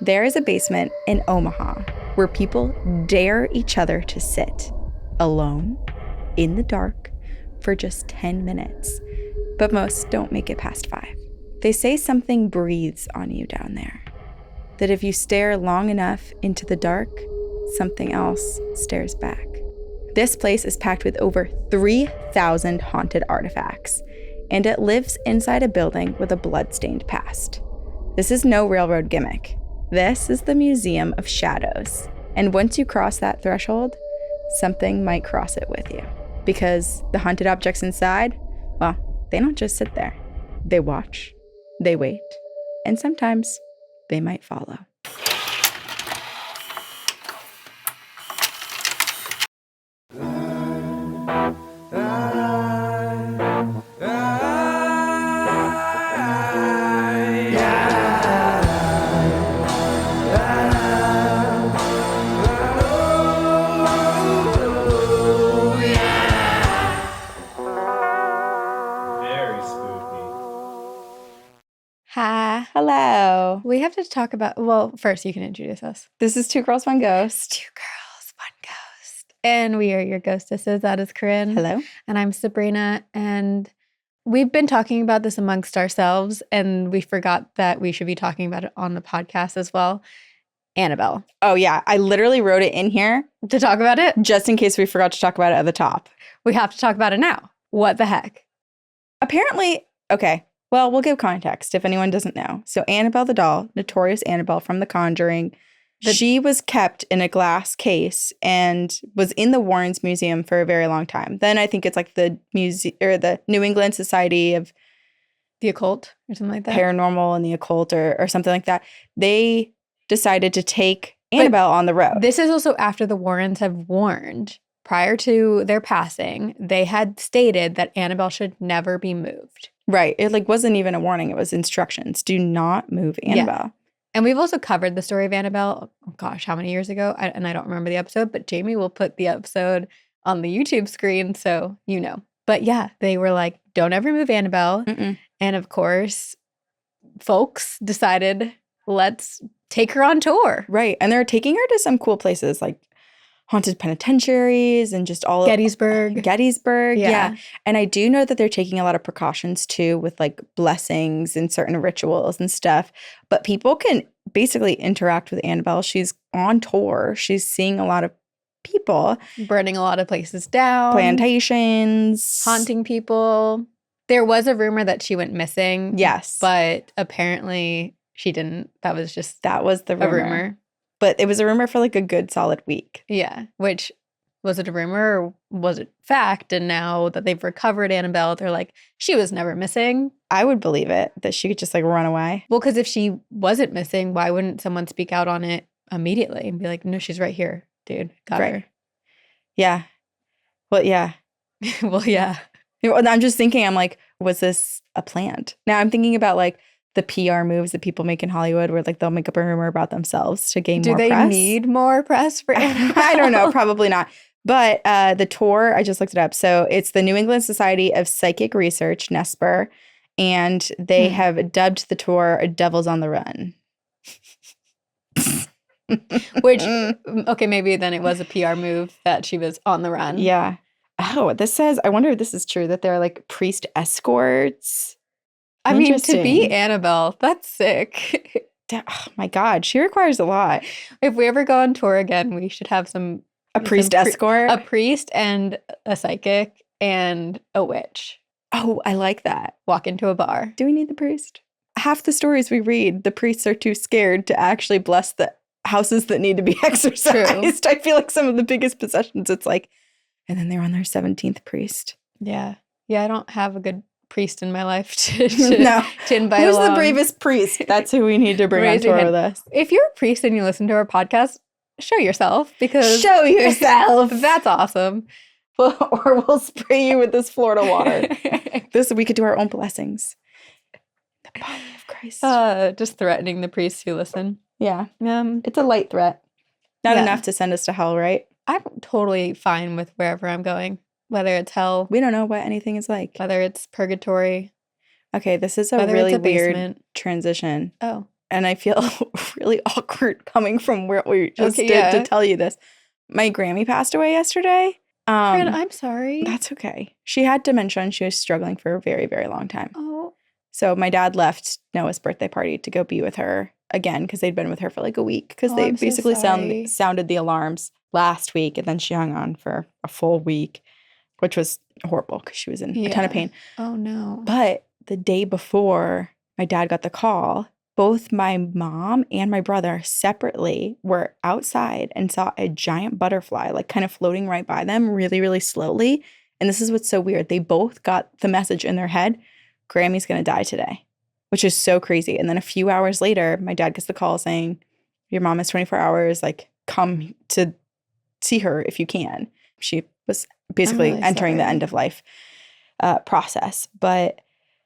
There is a basement in Omaha where people dare each other to sit alone in the dark for just 10 minutes, but most don't make it past 5. They say something breathes on you down there, that if you stare long enough into the dark, something else stares back. This place is packed with over 3,000 haunted artifacts, and it lives inside a building with a blood-stained past. This is no railroad gimmick. This is the Museum of Shadows. And once you cross that threshold, something might cross it with you. Because the haunted objects inside, well, they don't just sit there. They watch, they wait, and sometimes they might follow. Hi. Hello. We have to talk about, well, first you can introduce us. This is Two Girls, One Ghost. Two Girls, One Ghost. And we are your ghostesses. That is Corinne. Hello. And I'm Sabrina. And we've been talking about this amongst ourselves, and we forgot that we should be talking about it on the podcast as well. Annabelle. Oh, yeah. I literally wrote it in here To talk about it? just in case we forgot to talk about it at the top. We have to talk about it now. What the heck? Apparently, okay. Well, we'll give context if anyone doesn't know. So Annabelle the Doll, notorious Annabelle from The Conjuring, she was kept in a glass case and was in the Warrens Museum for a very long time. Then I think it's like the New England Society of The Occult or something like that? Paranormal and the Occult or something like that. They decided to take Annabelle on the road. This is also after the Warrens have warned. Prior to their passing, they had stated that Annabelle should never be moved. Right. It wasn't even a warning. It was instructions. Do not move Annabelle. Yeah. And we've also covered the story of Annabelle, oh gosh, how many years ago? And I don't remember the episode, but Jamie will put the episode on the YouTube screen, so you know. But yeah, they were like, don't ever move Annabelle. Mm-mm. And of course, folks decided, let's take her on tour. Right. And they're taking her to some cool places like haunted penitentiaries and just all Gettysburg. Yeah. And I do know that they're taking a lot of precautions too with like blessings and certain rituals and stuff. But people can basically interact with Annabelle. She's on tour. She's seeing a lot of people. Burning a lot of places down. Plantations. Haunting people. There was a rumor that she went missing. Yes. But apparently she didn't. That was the a rumor. But it was a rumor for like a good solid week. Yeah. Which, was it a rumor or was it fact? And now that they've recovered Annabelle, they're like, she was never missing. I would believe it, that she could just like run away. Well, because if she wasn't missing, why wouldn't someone speak out on it immediately and be like, no, she's right here, dude. Got her. Yeah. Well, yeah. Well, yeah. I'm just thinking, I'm like, was this a plant? Now I'm thinking about like the PR moves that people make in Hollywood where like they'll make up a rumor about themselves to gain more press. Do they need more press for Annabelle? I don't know. Probably not. But the tour, I just looked it up. So it's the New England Society of Psychic Research, NESPR, and they have dubbed the tour Devil's on the Run. Which, okay, maybe then it was a PR move that she was on the run. Yeah. Oh, this says, I wonder if this is true, that they're like priest escorts. I mean, to be Annabelle, that's sick. Oh my God, she requires a lot. If we ever go on tour again, we should have a priest escort. A priest and a psychic and a witch. Oh, I like that. Walk into a bar. Do we need the priest? Half the stories we read, the priests are too scared to actually bless the houses that need to be exorcised. True. I feel like some of the biggest possessions, it's like, and then they're on their 17th priest. Yeah. Yeah, I don't have a good priest in my life to invite Who's along. The bravest priest? That's who we need to bring on tour with us. If you're a priest and you listen to our podcast, show yourself. Show yourself. That's awesome. Or we'll spray you with this Florida water. We could do our own blessings. The body of Christ. Just threatening the priests who listen. Yeah. It's a light threat. Not enough to send us to hell, right? I'm totally fine with wherever I'm going. Whether it's hell. We don't know what anything is like. Whether it's purgatory. Okay, this is a really weird transition. Oh. and I feel really awkward coming from where we just Okay, did yeah. to tell you this. My Grammy passed away yesterday. Corinne, I'm sorry. That's okay. She had dementia and she was struggling for a very, very long time. Oh. So my dad left Noah's birthday party to go be with her again because they'd been with her for like a week because they I'm so basically sorry. sounded the alarms last week, and then she hung on for a full week, which was horrible because she was in a ton of pain. Oh, no. But the day before my dad got the call, both my mom and my brother separately were outside and saw a giant butterfly like kind of floating right by them really, really slowly. And this is what's so weird. They both got the message in their head, Grammy's going to die today, which is so crazy. And then a few hours later, my dad gets the call saying, your mom has 24 hours, like come to see her if you can. She was basically really entering the sorry. end of life process. But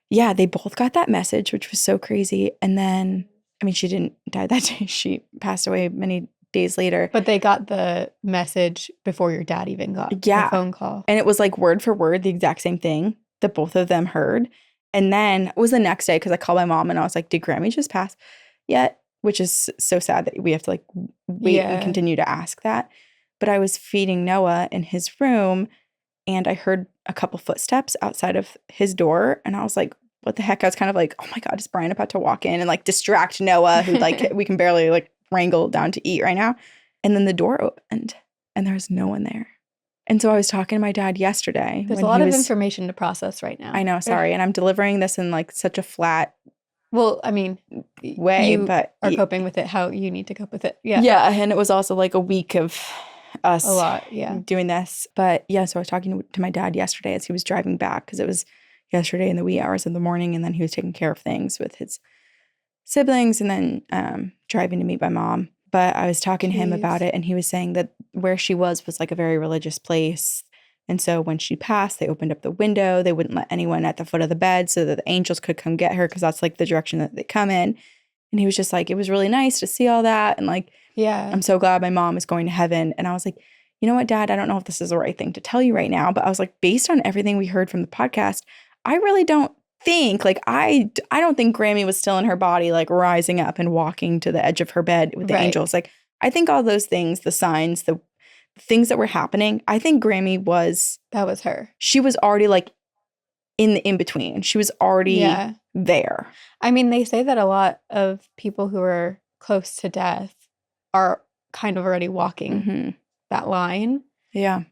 yeah, they both got that message, which was so crazy. And then, I mean, she didn't die that day. She passed away many days later. But they got the message before your dad even got the phone call. And it was like word for word, the exact same thing that both of them heard. And then it was the next day because I called my mom and I was like, did Grammy just pass yet? Which is so sad that we have to like wait and continue to ask that. But I was feeding Noah in his room and I heard a couple footsteps outside of his door. And I was like, what the heck? I was kind of like, oh my God, is Brian about to walk in and like distract Noah, who like we can barely like wrangle down to eat right now. And then the door opened and there was no one there. And so I was talking to my dad yesterday. There's a lot of information to process right now. I know, sorry. And I'm delivering this in like such a flat Well, I mean, way, you but are coping with it how you need to cope with it. Yeah. Yeah. And it was also like a week of us A lot, yeah. doing this. But yeah, so I was talking to my dad yesterday as he was driving back because it was yesterday in the wee hours of the morning. And then he was taking care of things with his siblings and then driving to meet my mom. But I was talking to him about it and he was saying that where she was like a very religious place. And so when she passed, they opened up the window. They wouldn't let anyone at the foot of the bed so that the angels could come get her because that's like the direction that they come in. And he was just like, it was really nice to see all that. And like, yeah, I'm so glad my mom is going to heaven. And I was like, you know what, Dad, I don't know if this is the right thing to tell you right now. But I was like, based on everything we heard from the podcast, I really don't think like I don't think Grammy was still in her body, like rising up and walking to the edge of her bed with the angels. Like, I think all those things, the signs, the things that were happening, I think Grammy that was her. She was already like in the in-between. She was already there. I mean, they say that a lot of people who are close to death are kind of already walking that line. Yeah.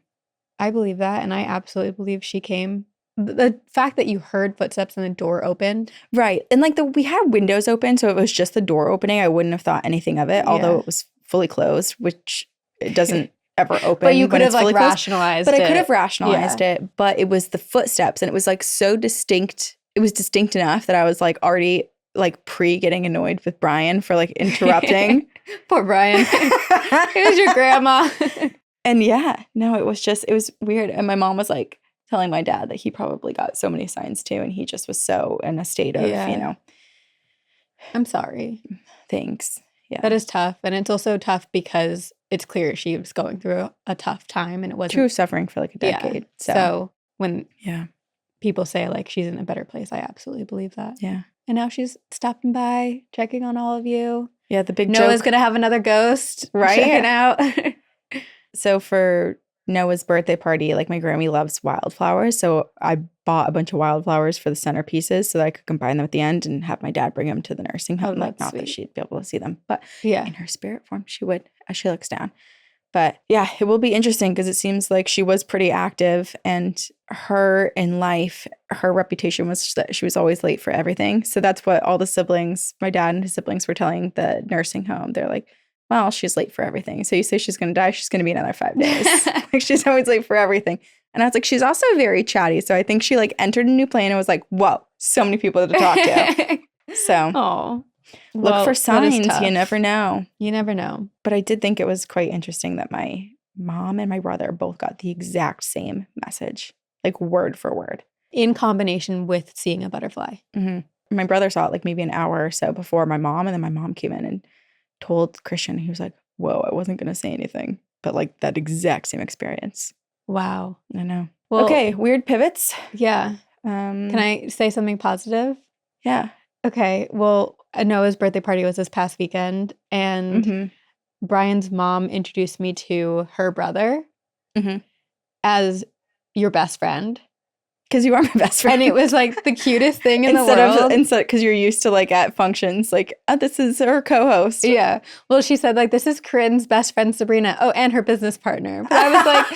I believe that. And I absolutely believe she came. The fact that you heard footsteps and the door opened. Right. And like we had windows open, so it was just the door opening. I wouldn't have thought anything of it, although it was fully closed, which it doesn't ever open. But you could have like rationalized it. But I could have rationalized it, but it was the footsteps and it was like so distinct. It was distinct enough that I was like already like getting annoyed with Brian for like interrupting. Poor Brian. It was your grandma. And yeah, no, it was weird. And my mom was like telling my dad that he probably got so many signs too. And he just was so in a state of, you know. I'm sorry. Thanks. Yeah. That is tough. And it's also tough because it's clear she was going through a tough time and it wasn't. True suffering for like a decade. Yeah. So when people say like she's in a better place, I absolutely believe that. Yeah. And now she's stopping by, checking on all of you. Yeah, the big Noah's joke. Gonna have another ghost, right? Checking out. So for Noah's birthday party, like my Grammy loves wildflowers. So I bought a bunch of wildflowers for the centerpieces so that I could combine them at the end and have my dad bring them to the nursing home. Like not that she'd be able to see them, but in her spirit form, she would as she looks down. But yeah, it will be interesting because it seems like she was pretty active and her in life, her reputation was that she was always late for everything. So that's what all the siblings, my dad and his siblings were telling the nursing home. They're like, well, she's late for everything. So you say she's going to die, she's going to be another 5 days. Like she's always late for everything. And I was like, she's also very chatty. So I think she like entered a new plane and was like, whoa, so many people to talk to. So look for signs. You never know. You never know. But I did think it was quite interesting that my mom and my brother both got the exact same message, like word for word. In combination with seeing a butterfly. Mm-hmm. My brother saw it like maybe an hour or so before my mom. And then my mom came in and told Christian, he was like, whoa, I wasn't going to say anything. But like that exact same experience. Wow. I know. Well, okay, weird pivots. Yeah. Can I say something positive? Yeah. Okay. Well, Noah's birthday party was this past weekend, and Mhm. Brian's mom introduced me to her brother Mhm. as your best friend. Because you are my best friend. And it was like the cutest thing in the world. Instead, because you're used to like at functions, like, oh, this is her co-host. Yeah. Well, she said like, this is Corinne's best friend, Sabrina. Oh, and her business partner. But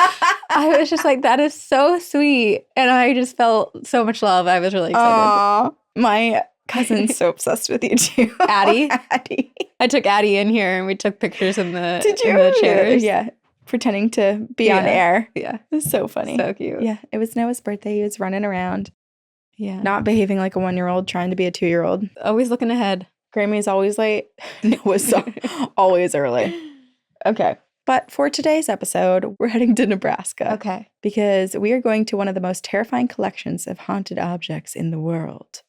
I was just like, that is so sweet. And I just felt so much love. I was really excited. Aww, my cousin's so obsessed with you too. Addie? Addie. I took Addie in here and we took pictures in the, Did you? in the chairs. Yeah. Pretending to be on air. Yeah. It was so funny. So cute. Yeah. It was Noah's birthday. He was running around. Yeah. Not behaving like a 1-year-old, trying to be a 2-year-old. Always looking ahead. Grammy's always late. Noah's always early. Okay. But for today's episode, we're heading to Nebraska. Okay. Because we are going to one of the most terrifying collections of haunted objects in the world.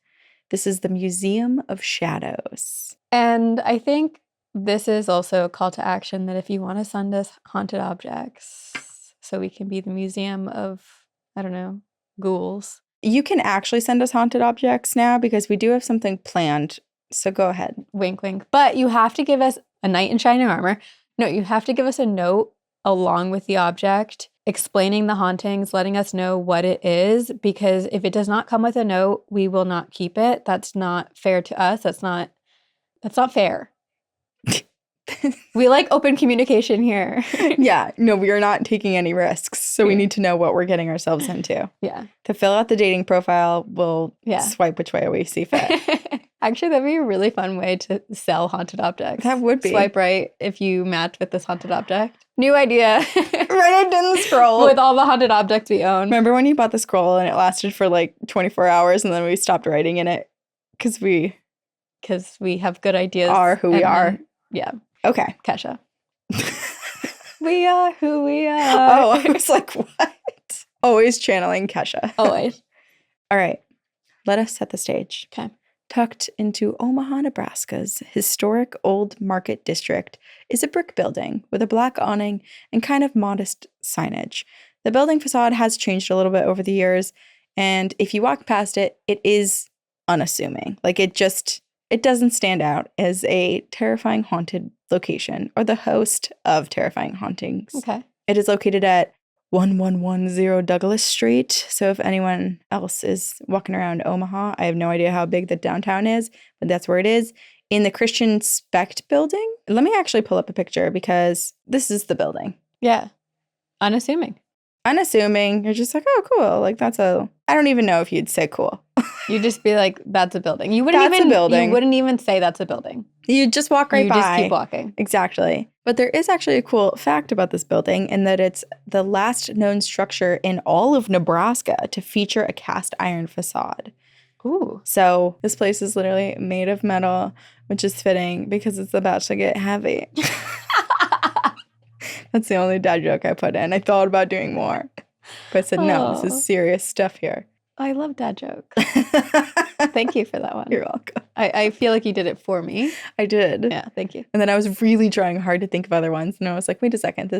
This is the Museum of Shadows. And I think this is also a call to action that if you want to send us haunted objects so we can be the museum of, I don't know, ghouls. You can actually send us haunted objects now because we do have something planned. So go ahead. Wink, wink. But you have to give us a knight in shining armor. No, you have to give us a note along with the object explaining the hauntings, letting us know what it is. Because if it does not come with a note, we will not keep it. That's not fair to us. That's not fair. We like open communication here. Yeah, no, we are not taking any risks. So we need to know what we're getting ourselves into. Yeah. To fill out the dating profile, we'll swipe which way we see fit. Actually, that'd be a really fun way to sell haunted objects. That would be. Swipe right if you match with this haunted object. New idea. Write it in the scroll. With all the haunted objects we own. Remember when you bought the scroll and it lasted for like 24 hours and then we stopped writing in it? Because we have good ideas. Are who we are. Yeah. Okay. Kesha. We are who we are. Oh, I was like, what? Always channeling Kesha. Always. All right. Let us set the stage. Okay. Tucked into Omaha, Nebraska's historic Old Market District is a brick building with a black awning and kind of modest signage. The building facade has changed a little bit over the years, and if you walk past it, it is unassuming. Like it doesn't stand out as a terrifying haunted location or the host of terrifying hauntings. Okay. It is located at 1110 Douglas Street. So if anyone else is walking around Omaha, I have no idea how big the downtown is, but that's where it is. In the Christian Spect building. Let me actually pull up a picture because this is the building. Yeah. Unassuming. Unassuming. You're just like, oh, cool. Like I don't even know if you'd say cool. You'd just be like, that's a building. You wouldn't even say that's a building. You'd just walk right by. You just keep walking. Exactly. But there is actually a cool fact about this building in that it's the last known structure in all of Nebraska to feature a cast iron facade. Ooh. So this place is literally made of metal, which is fitting because it's about to get heavy. That's the only dad joke I put in. I thought about doing more. But I said, no, this is serious stuff here. I love dad jokes. Thank you for that one. You're welcome. I feel like you did it for me. I did. Yeah, thank you. And then I was really trying hard to think of other ones. And I was like, wait a second,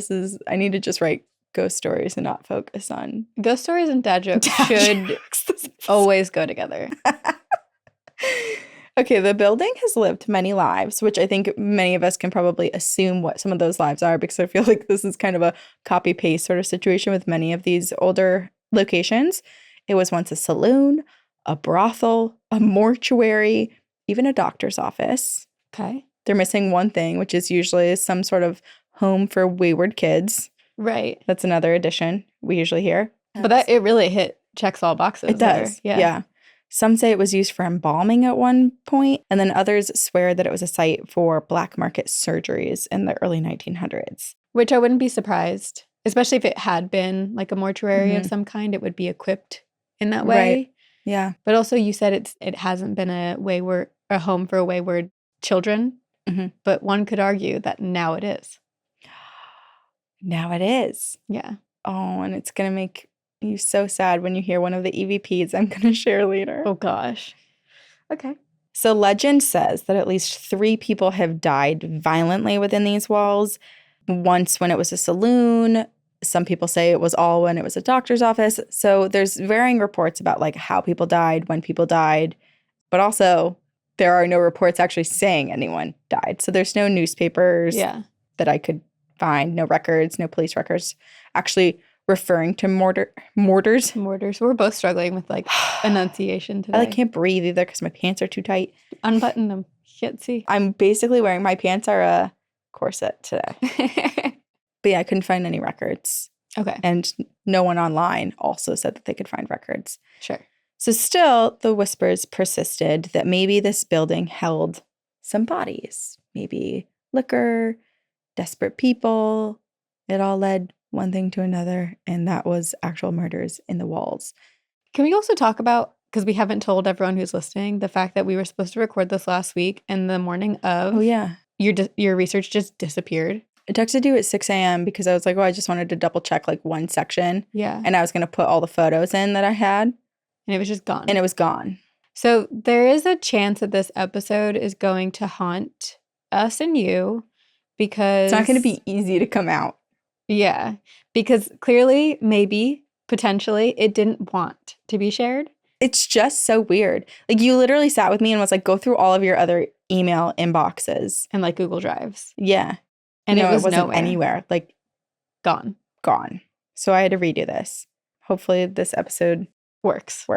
I need to just write ghost stories and not focus on... Ghost stories and dad jokes should always go together. Okay, the building has lived many lives, which I think many of us can probably assume what some of those lives are because I feel like this is kind of a copy-paste sort of situation with many of these older locations. It was once a saloon, a brothel, a mortuary, even a doctor's office. Okay. They're missing one thing, which is usually some sort of home for wayward kids. Right. That's another addition we usually hear. But it really checks all boxes. It does. There. Yeah. Some say it was used for embalming at one point, and then others swear that it was a site for black market surgeries in the early 1900s. Which I wouldn't be surprised, especially if it had been like a mortuary of some kind. It would be equipped in that way. Right. Yeah. But also you said it hasn't been a home for wayward children, but one could argue that now it is. Now it is. Yeah. Oh, and it's going to make you so sad when you hear one of the EVPs I'm going to share later. Oh, gosh. Okay. So legend says that at least 3 people have died violently within these walls. Once when it was a saloon. Some people say it was all when it was a doctor's office. So there's varying reports about like how people died, when people died. But also there are no reports actually saying anyone died. So there's no newspapers that I could find, no records, no police records actually referring to mortars. Mortars. We're both struggling with like enunciation today. I can't breathe either because my pants are too tight. Unbutton them. Can't see. I'm basically wearing, my pants are a corset today. But yeah, I couldn't find any records. Okay. And no one online also said that they could find records. Sure. So still, the whispers persisted that maybe this building held some bodies, maybe liquor, desperate people. It all led one thing to another, and that was actual murders in the walls. Can we also talk about, because we haven't told everyone who's listening, the fact that we were supposed to record this last week and the morning of your research just disappeared? I texted you at 6 a.m. because I was like, I just wanted to double check like one section. Yeah. And I was going to put all the photos in that I had. And it was just gone. And it was gone. So there is a chance that this episode is going to haunt us and you because... It's not going to be easy to come out. Yeah. Because clearly, maybe, potentially, it didn't want to be shared. It's just so weird. Like, you literally sat with me and was like, go through all of your other email inboxes. And like Google Drives. Yeah. And no, it wasn't nowhere. Anywhere. Like, gone. So I had to redo this. Hopefully this episode works.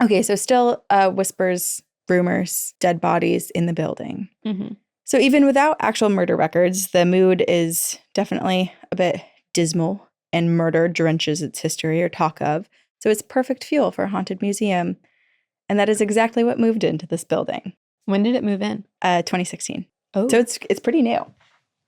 Okay, so still whispers, rumors, dead bodies in the building. Mm-hmm. So even without actual murder records, the mood is definitely a bit dismal, and murder drenches its history or talk of. So it's perfect fuel for a haunted museum. And that is exactly what moved into this building. When did it move in? 2016. Oh. So it's pretty new.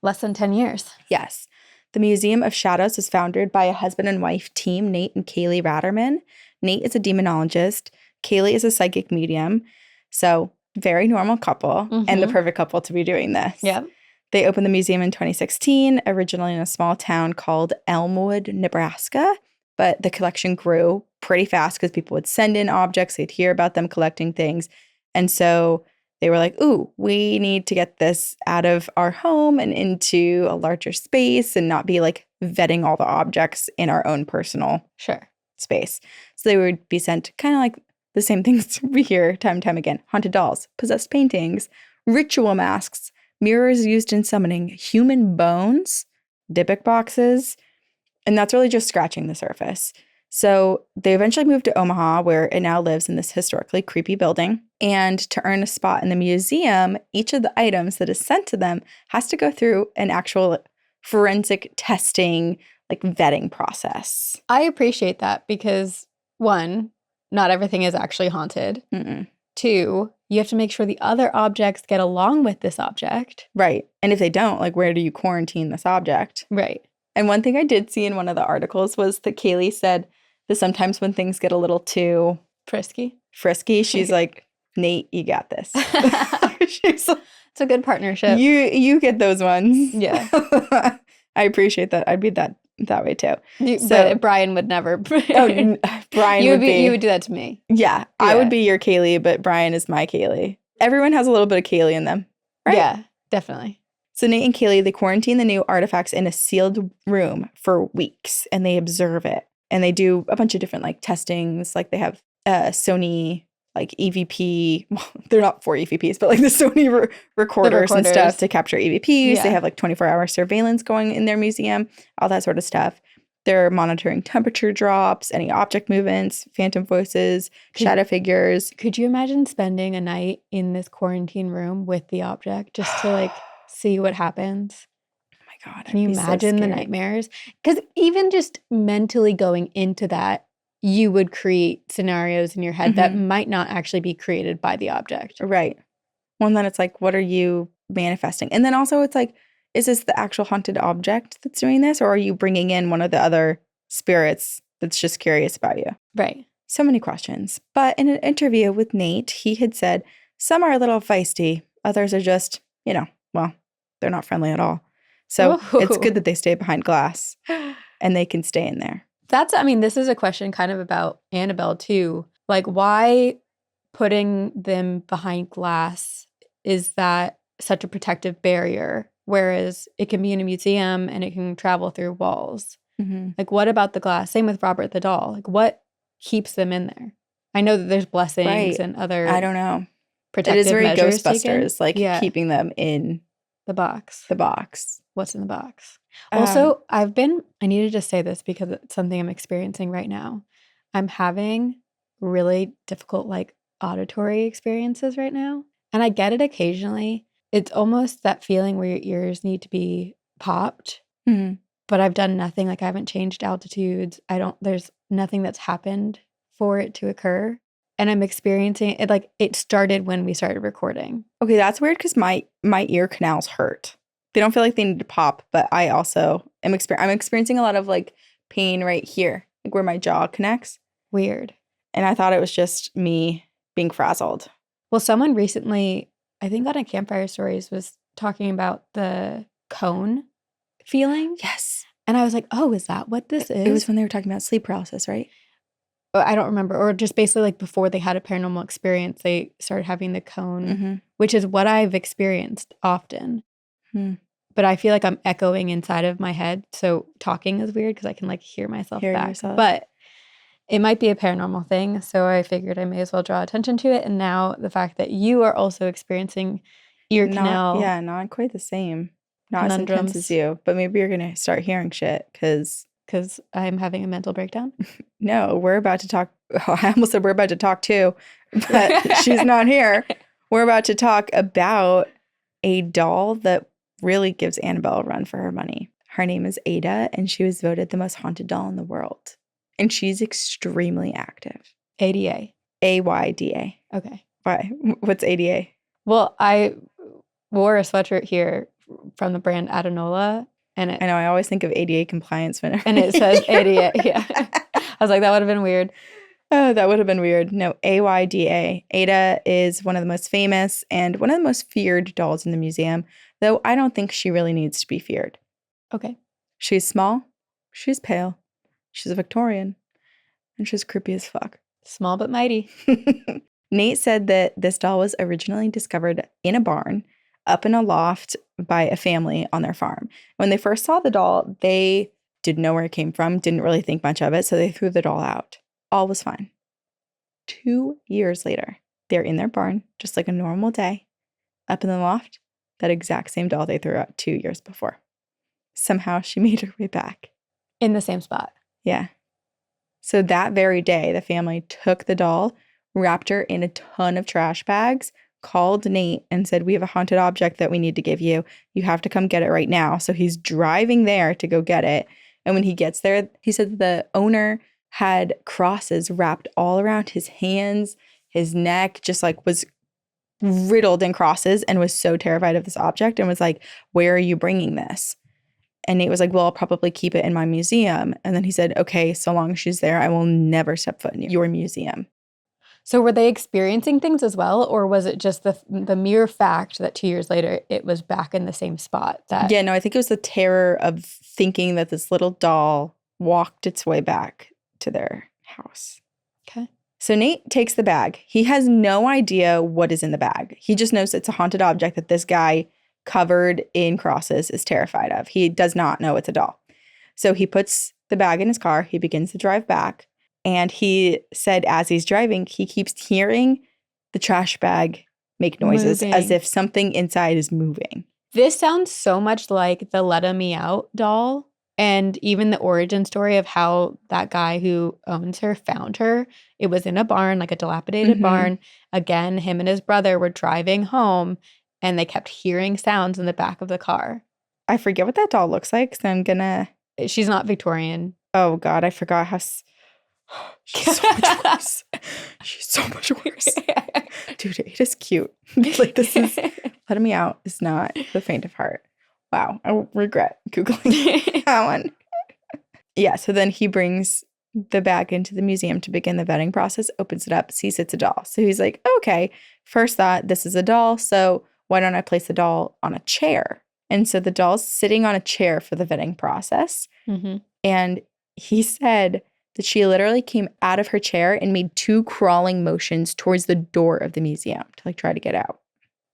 Less than 10 years. Yes. The Museum of Shadows was founded by a husband and wife team, Nate and Kaylee Ratterman. Nate is a demonologist. Kaylee is a psychic medium. So very normal couple and the perfect couple to be doing this. Yeah. They opened the museum in 2016, originally in a small town called Elmwood, Nebraska. But the collection grew pretty fast because people would send in objects. They'd hear about them collecting things. And so they were like, ooh, we need to get this out of our home and into a larger space and not be like vetting all the objects in our own personal space. So they would be sent kind of like the same things we hear time and time again. Haunted dolls, possessed paintings, ritual masks, mirrors used in summoning, human bones, Dybbuk boxes. And that's really just scratching the surface. So they eventually moved to Omaha, where it now lives in this historically creepy building. And to earn a spot in the museum, each of the items that is sent to them has to go through an actual forensic testing, like vetting process. I appreciate that because, one, not everything is actually haunted. Mm-mm. Two, you have to make sure the other objects get along with this object. Right. And if they don't, like, where do you quarantine this object? Right. And one thing I did see in one of the articles was that Kaylee said that sometimes when things get a little too frisky, she's like, Nate, you got this. She's like, it's a good partnership. You get those ones. Yeah. I appreciate that. I'd be that way too. But Brian would never. Brian you would do that to me. Yeah. I would be your Kaylee, but Brian is my Kaylee. Everyone has a little bit of Kaylee in them, right? Yeah, definitely. So Nate and Kaylee, they quarantine the new artifacts in a sealed room for weeks, and they observe it. And they do a bunch of different like testings. Like they have Sony like EVP. Well, they're not for EVPs, but like the Sony recorders and stuff to capture EVPs. Yeah. They have like 24-hour surveillance going in their museum, all that sort of stuff. They're monitoring temperature drops, any object movements, phantom voices, shadow figures. Could you imagine spending a night in this quarantine room with the object just to like see what happens? Oh my God. Can you imagine the nightmares? Because even just mentally going into that, you would create scenarios in your head that might not actually be created by the object. Right. Well, and then it's like, what are you manifesting? And then also it's like, is this the actual haunted object that's doing this? Or are you bringing in one of the other spirits that's just curious about you? Right. So many questions. But in an interview with Nate, he had said, some are a little feisty. Others are just, well, they're not friendly at all. So It's good that they stay behind glass and they can stay in there. This is a question kind of about Annabelle too. Like, why putting them behind glass is that such a protective barrier? Whereas it can be in a museum and it can travel through walls. Mm-hmm. Like, what about the glass? Same with Robert the doll. Like, what keeps them in there? I know that there's blessings and other... I don't know. protective It is very measures Ghostbusters, taken. like keeping them in the box. the box. What's in the box? Also, I needed to say this because it's something I'm experiencing right now. I'm having really difficult like auditory experiences right now. And I get it occasionally. It's almost that feeling where your ears need to be popped. Mhm. But I've done nothing. Like I haven't changed altitudes. There's nothing that's happened for it to occur. And I'm experiencing it like it started when we started recording. Okay, that's weird because my ear canals hurt. They don't feel like they need to pop, but I also am I'm experiencing a lot of like pain right here, like where my jaw connects. Weird. And I thought it was just me being frazzled. Well, someone recently, I think on a Campfire Stories, was talking about the cone feeling. Yes. And I was like, oh, is that what this is? It was when they were talking about sleep paralysis, right? I don't remember. Or just basically like before they had a paranormal experience, they started having the cone, which is what I've experienced often. But I feel like I'm echoing inside of my head. So talking is weird because I can like hear myself back. But it might be a paranormal thing. So I figured I may as well draw attention to it. And now the fact that you are also experiencing ear canal. Yeah, not quite the same. Not as intense as you. But maybe you're going to start hearing shit because I'm having a mental breakdown. No, we're about to talk. Oh, I almost said we're about to talk too, but she's not here. We're about to talk about a doll that really gives Annabelle a run for her money. Her name is Ayda, and she was voted the most haunted doll in the world. And she's extremely active. ADA. AYDA. Okay. Why? What's ADA? Well, I wore a sweatshirt here from the brand Adenola. And I know, I always think of ADA compliance whenever. And it says ADA. Yeah. I was like, that would have been weird. Oh, that would have been weird. No, AYDA. Ayda is one of the most famous and one of the most feared dolls in the museum, though I don't think she really needs to be feared. Okay. She's small. She's pale. She's a Victorian. And she's creepy as fuck. Small but mighty. Nate said that this doll was originally discovered in a barn up in a loft by a family on their farm. When they first saw the doll, they didn't know where it came from, didn't really think much of it, so they threw the doll out. All was fine. 2 years later, they're in their barn, just like a normal day, up in the loft, that exact same doll they threw out 2 years before. Somehow she made her way back. In the same spot. Yeah. So that very day, the family took the doll, wrapped her in a ton of trash bags, called Nate and said, we have a haunted object that we need to give you. You have to come get it right now. So he's driving there to go get it. And when he gets there, he said the owner had crosses wrapped all around his hands, his neck, just like was riddled in crosses and was so terrified of this object and was like, where are you bringing this? And Nate was like, well, I'll probably keep it in my museum. And then he said, okay, so long as she's there, I will never step foot in your museum. So were they experiencing things as well? Or was it just the mere fact that 2 years later, it was back in the same spot? Yeah, no, I think it was the terror of thinking that this little doll walked its way back to their house. Okay. So Nate takes the bag. He has no idea what is in the bag. He just knows it's a haunted object that this guy covered in crosses is terrified of. He does not know it's a doll. So he puts the bag in his car. He begins to drive back. And he said as he's driving, he keeps hearing the trash bag make noises as if something inside is moving. This sounds so much like the Let 'Em Me Out doll. And even the origin story of how that guy who owns her found her. It was in a barn, like a dilapidated barn. Again, him and his brother were driving home and they kept hearing sounds in the back of the car. I forget what that doll looks like, so I'm gonna... She's not Victorian. Oh, God, I forgot how... She's so much worse. She's so much worse. Dude, it is cute. Like, this is... Letting Me Out is not the faint of heart. Wow, I regret Googling that one. Yeah, so then he brings the bag into the museum to begin the vetting process, opens it up, sees it's a doll. So he's like, okay, first thought, this is a doll, so why don't I place the doll on a chair? And so the doll's sitting on a chair for the vetting process. And he said that she literally came out of her chair and made 2 crawling motions towards the door of the museum to like try to get out.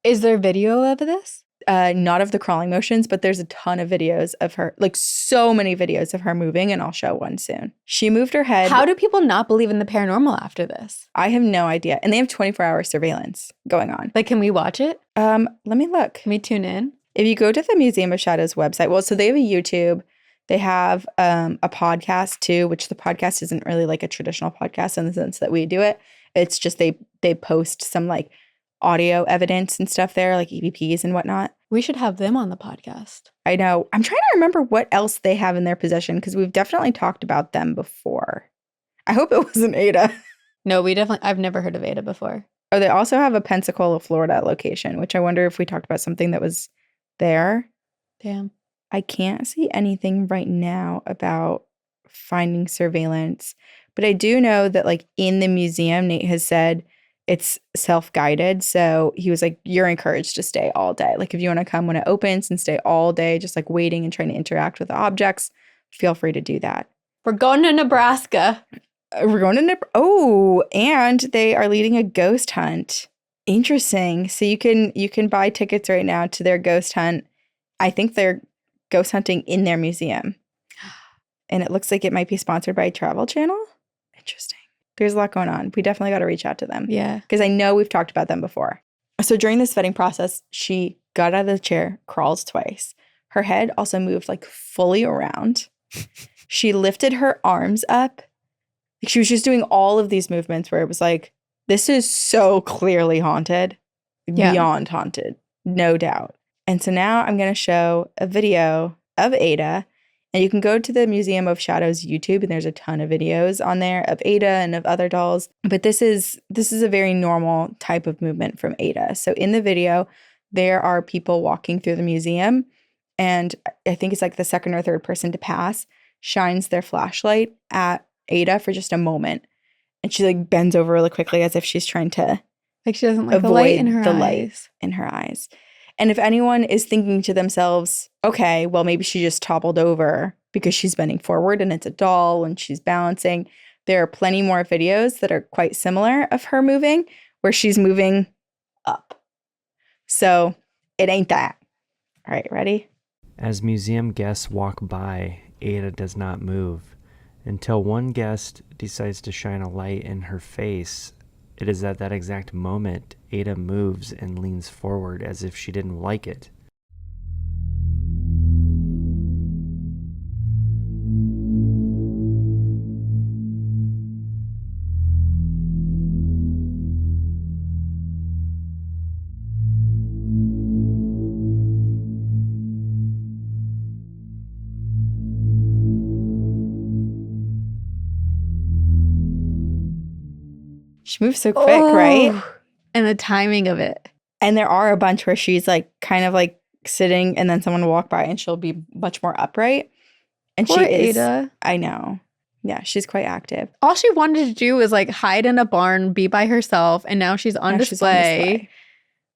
Is there video of this? not of the crawling motions, but there's a ton of videos of her, like so many videos of her moving, and I'll show one soon. She moved her head. How do people not believe in the paranormal after this? I have no idea. And they have 24-hour surveillance going on. Like, can we watch it? Let me look. Can we tune in? If you go to the Museum of Shadows website, well, so they have a YouTube. They have a podcast too, which the podcast isn't really like a traditional podcast in the sense that we do it. It's just they post some like audio evidence and stuff there, like EVPs and whatnot. We should have them on the podcast. I know. I'm trying to remember what else they have in their possession because we've definitely talked about them before. I hope it wasn't Ayda. No, I've never heard of Ayda before. Oh, they also have a Pensacola, Florida location, which I wonder if we talked about something that was there. Damn. I can't see anything right now about finding surveillance, but I do know that like in the museum, Nate has said it's self-guided. So he was like, you're encouraged to stay all day. Like if you want to come when it opens and stay all day, just like waiting and trying to interact with the objects, feel free to do that. We're going to Nebraska. We're going to Nebraska. Oh, and they are leading a ghost hunt. Interesting. So you can buy tickets right now to their ghost hunt. I think they're ghost hunting in their museum. And it looks like it might be sponsored by Travel Channel. Interesting. There's a lot going on. We definitely got to reach out to them. Yeah. Because I know we've talked about them before. So during this vetting process, she got out of the chair, crawls twice. Her head also moved like fully around. She lifted her arms up. She was just doing all of these movements where it was like, this is so clearly haunted. Yeah. Beyond haunted. No doubt. And so now I'm going to show a video of Ayda. And you can go to the Museum of Shadows YouTube, and there's a ton of videos on there of Ayda and of other dolls. But this is a very normal type of movement from Ayda. So in the video, there are people walking through the museum, and I think it's like the second or third person to pass shines their flashlight at Ayda for just a moment. And she like bends over really quickly as if she's trying to like she doesn't like the light in her eyes. And if anyone is thinking to themselves, okay, well, maybe she just toppled over because she's bending forward and it's a doll and she's balancing, there are plenty more videos that are quite similar of her moving where she's moving up. So it ain't that. All right, ready? As museum guests walk by, Ayda does not move until one guest decides to shine a light in her face. It is at that exact moment Ayda moves and leans forward as if she didn't like it. She moves so quick, right? And the timing of it. And there are a bunch where she's like kind of like sitting and then someone will walk by and she'll be much more upright. And Poor she is. Ayda. I know. Yeah, she's quite active. All she wanted to do was like hide in a barn, be by herself, and now she's on display.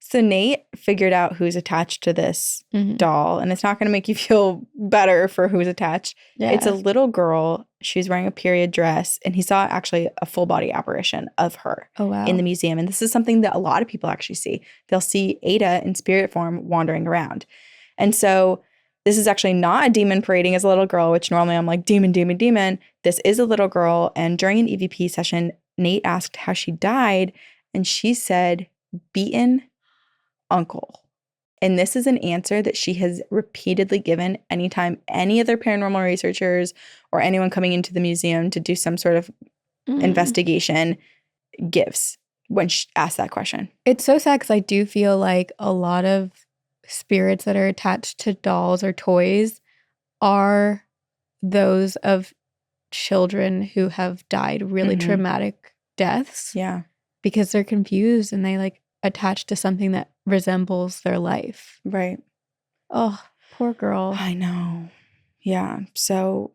So Nate figured out who's attached to this doll, and it's not going to make you feel better for who's attached. Yeah. It's a little girl. She's wearing a period dress, and he saw actually a full body apparition of her in the museum. And this is something that a lot of people actually see. They'll see Ayda in spirit form wandering around. And so this is actually not a demon parading as a little girl, which normally I'm like, demon, demon, demon. This is a little girl. And during an EVP session, Nate asked how she died, and she said, beaten uncle. And this is an answer that she has repeatedly given anytime any other paranormal researchers or anyone coming into the museum to do some sort of investigation gives when she asks that question. It's so sad because I do feel like a lot of spirits that are attached to dolls or toys are those of children who have died really traumatic deaths. Yeah. Because they're confused and they like attach to something that resembles their life. Right. Oh, poor girl. I know. Yeah. So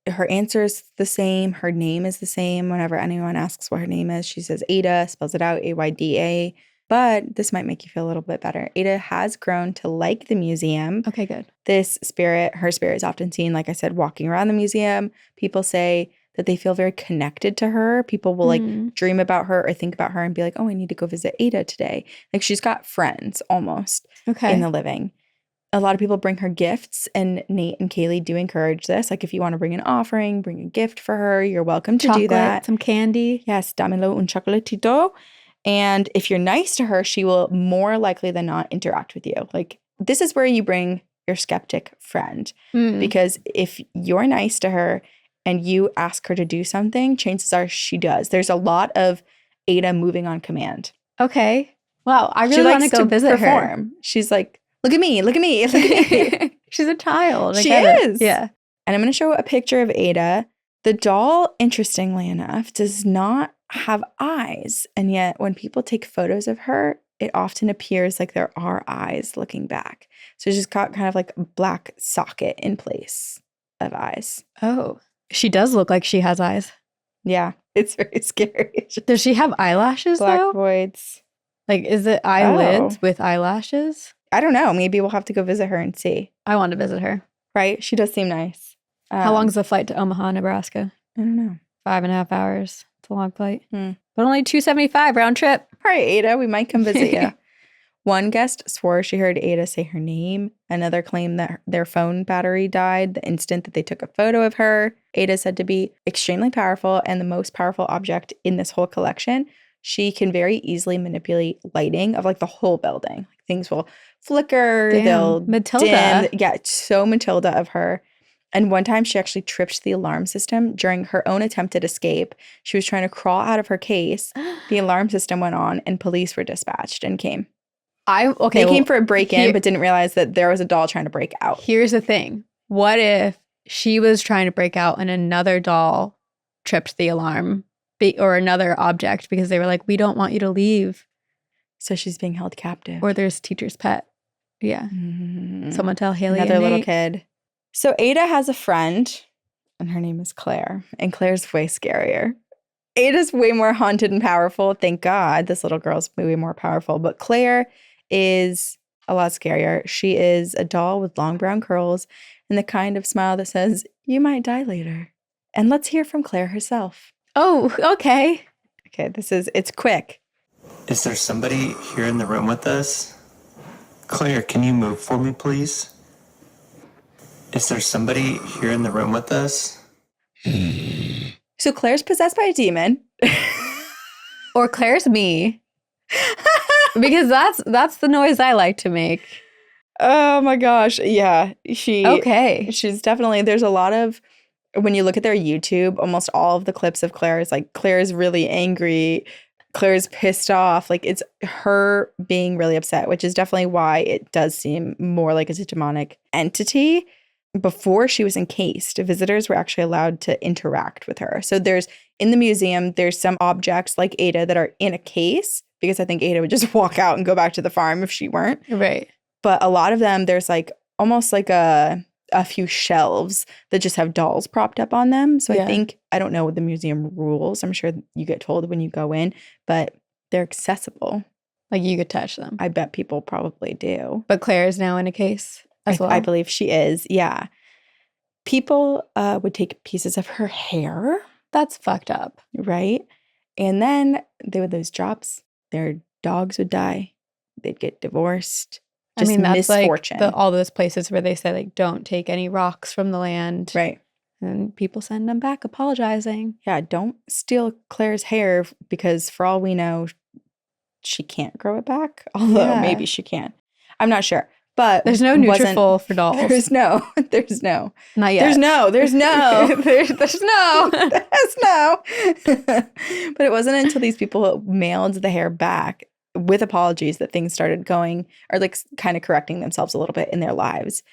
her answer is the same. Her name is the same. Whenever anyone asks what her name is, she says Ayda, spells it out, Ayda. But this might make you feel a little bit better. Ayda has grown to like the museum. Okay, good. Her spirit is often seen, like I said, walking around the museum. People say that they feel very connected to her. People will like dream about her or think about her and be like, oh, I need to go visit Ayda today. Like she's got friends almost in the living. A lot of people bring her gifts, and Nate and Kaylee do encourage this. Like if you want to bring an offering, bring a gift for her, you're welcome to do that. Some candy. Yes, dámelo un chocolatito. And if you're nice to her, she will more likely than not interact with you. Like this is where you bring your skeptic friend. Because if you're nice to her and you ask her to do something, chances are she does. There's a lot of Ayda moving on command. Okay. Wow. I really want to go visit her. She's like, look at me, look at me, look at me. She's a child. She is. Yeah. And I'm going to show a picture of Ayda. The doll, interestingly enough, does not have eyes. And yet when people take photos of her, it often appears like there are eyes looking back. So she's got kind of like a black socket in place of eyes. Oh, she does look like she has eyes. Yeah, it's very scary. Does she have eyelashes Black though? voids. Like, is it eyelids with eyelashes? I don't know. Maybe we'll have to go visit her and see. I want to visit her. Right? She does seem nice. How long's the flight to Omaha, Nebraska? I don't know. 5.5 hours. It's a long flight. But only $275 round trip. All right, Ayda, we might come visit you. One guest swore she heard Ayda say her name. Another claimed that their phone battery died the instant that they took a photo of her. Ayda is said to be extremely powerful and the most powerful object in this whole collection. She can very easily manipulate lighting of like the whole building. Like, things will flicker, they'll Matilda. dim. Yeah, it's so Matilda of her. And one time she actually tripped the alarm system during her own attempted escape. She was trying to crawl out of her case. The alarm system went on and police were dispatched and came. They came for a break-in but didn't realize that there was a doll trying to break out. Here's the thing. What if she was trying to break out and another doll tripped the alarm or another object because they were like, we don't want you to leave. So she's being held captive. Or there's teacher's pet. Yeah. Someone tell Haley Another and little Nate. kid. So Ayda has a friend, and her name is Claire. And Claire's way scarier. Ada's way more haunted and powerful. Thank God. This little girl's way more powerful. But Claire is a lot scarier. She is a doll with long brown curls and the kind of smile that says, you might die later. And let's hear from Claire herself. Oh, okay. Okay, it's quick. Is there somebody here in the room with us? Claire, can you move for me, please? Is there somebody here in the room with us? So Claire's possessed by a demon. Or Claire's me. Because that's the noise I like to make. Oh my gosh. Yeah. She's definitely, there's a lot of, when you look at their YouTube, almost all of the clips of Claire is like, Claire's really angry. Claire's pissed off. Like it's her being really upset, which is definitely why it does seem more like it's a demonic entity. Before she was encased, visitors were actually allowed to interact with her. So in the museum, there's some objects like Ayda that are in a case, because I think Ayda would just walk out and go back to the farm if she weren't. Right. But a lot of them, there's like almost like a few shelves that just have dolls propped up on them. So I don't know the museum rules. I'm sure you get told when you go in, but they're accessible. Like you could touch them. I bet people probably do. But Claire is now in a case as well. I believe she is. Yeah. People would take pieces of her hair. That's fucked up. Right. And then they would lose jobs. Their dogs would die. They'd get divorced. Just that's misfortune. like all those places where they say like, don't take any rocks from the land. Right. And people send them back apologizing. Yeah. Don't steal Claire's hair because for all we know, she can't grow it back. Although maybe she can. I'm not sure. But there's no Nutrafol for dolls. There's no. Not yet. There's no. there's no. There's no. But it wasn't until these people mailed the hair back with apologies that things started going, or like kind of correcting themselves a little bit in their lives.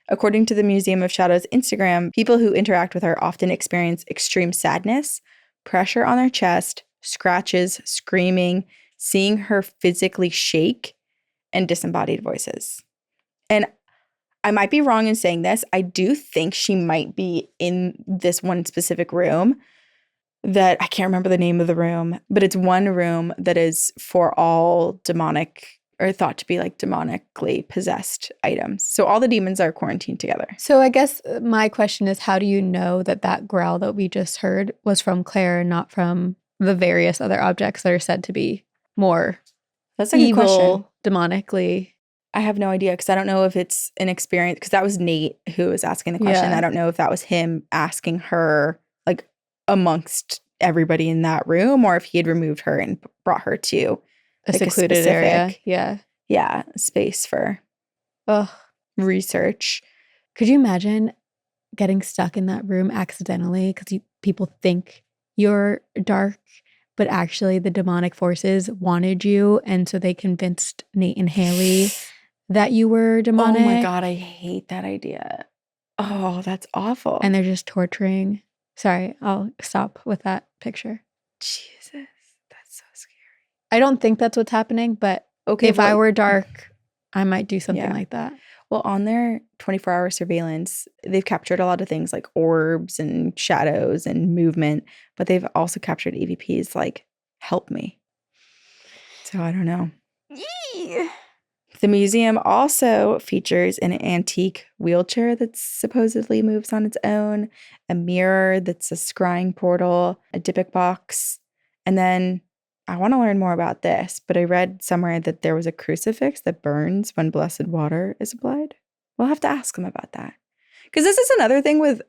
According to the Museum of Shadows Instagram, people who interact with her often experience extreme sadness, pressure on their chest, scratches, screaming, seeing her physically shake, and disembodied voices. And I might be wrong in saying this. I do think she might be in this one specific room that I can't remember the name of the room, but it's one room that is for all demonic or thought to be like demonically possessed items. So all the demons are quarantined together. So I guess my question is, how do you know that that growl that we just heard was from Claire and not from the various other objects that are said to be more That's a good question. evil, demonically? I have no idea because I don't know if it's an experience, because that was Nate who was asking the question. Yeah. I don't know if that was him asking her like amongst everybody in that room, or if he had removed her and brought her to A like, secluded area. specific- Yeah. space for Ugh. research. Could you imagine getting stuck in that room accidentally because people think you're dark, but actually the demonic forces wanted you, and so they convinced Nate and Haley that you were demonic? Oh my God, I hate that idea. Oh, that's awful. And they're just torturing. Sorry, I'll stop with that picture. Jesus, that's so scary. I don't think that's what's happening, but Okay, if I were dark, I might do something Yeah. like that. Well, on their 24-hour surveillance, they've captured a lot of things like orbs and shadows and movement, but they've also captured EVPs like help me. So I don't know. The museum also features an antique wheelchair that supposedly moves on its own, a mirror that's a scrying portal, a Dybbuk box, and then I want to learn more about this, but I read somewhere that there was a crucifix that burns when blessed water is applied. We'll have to ask them about that. Because this is another thing with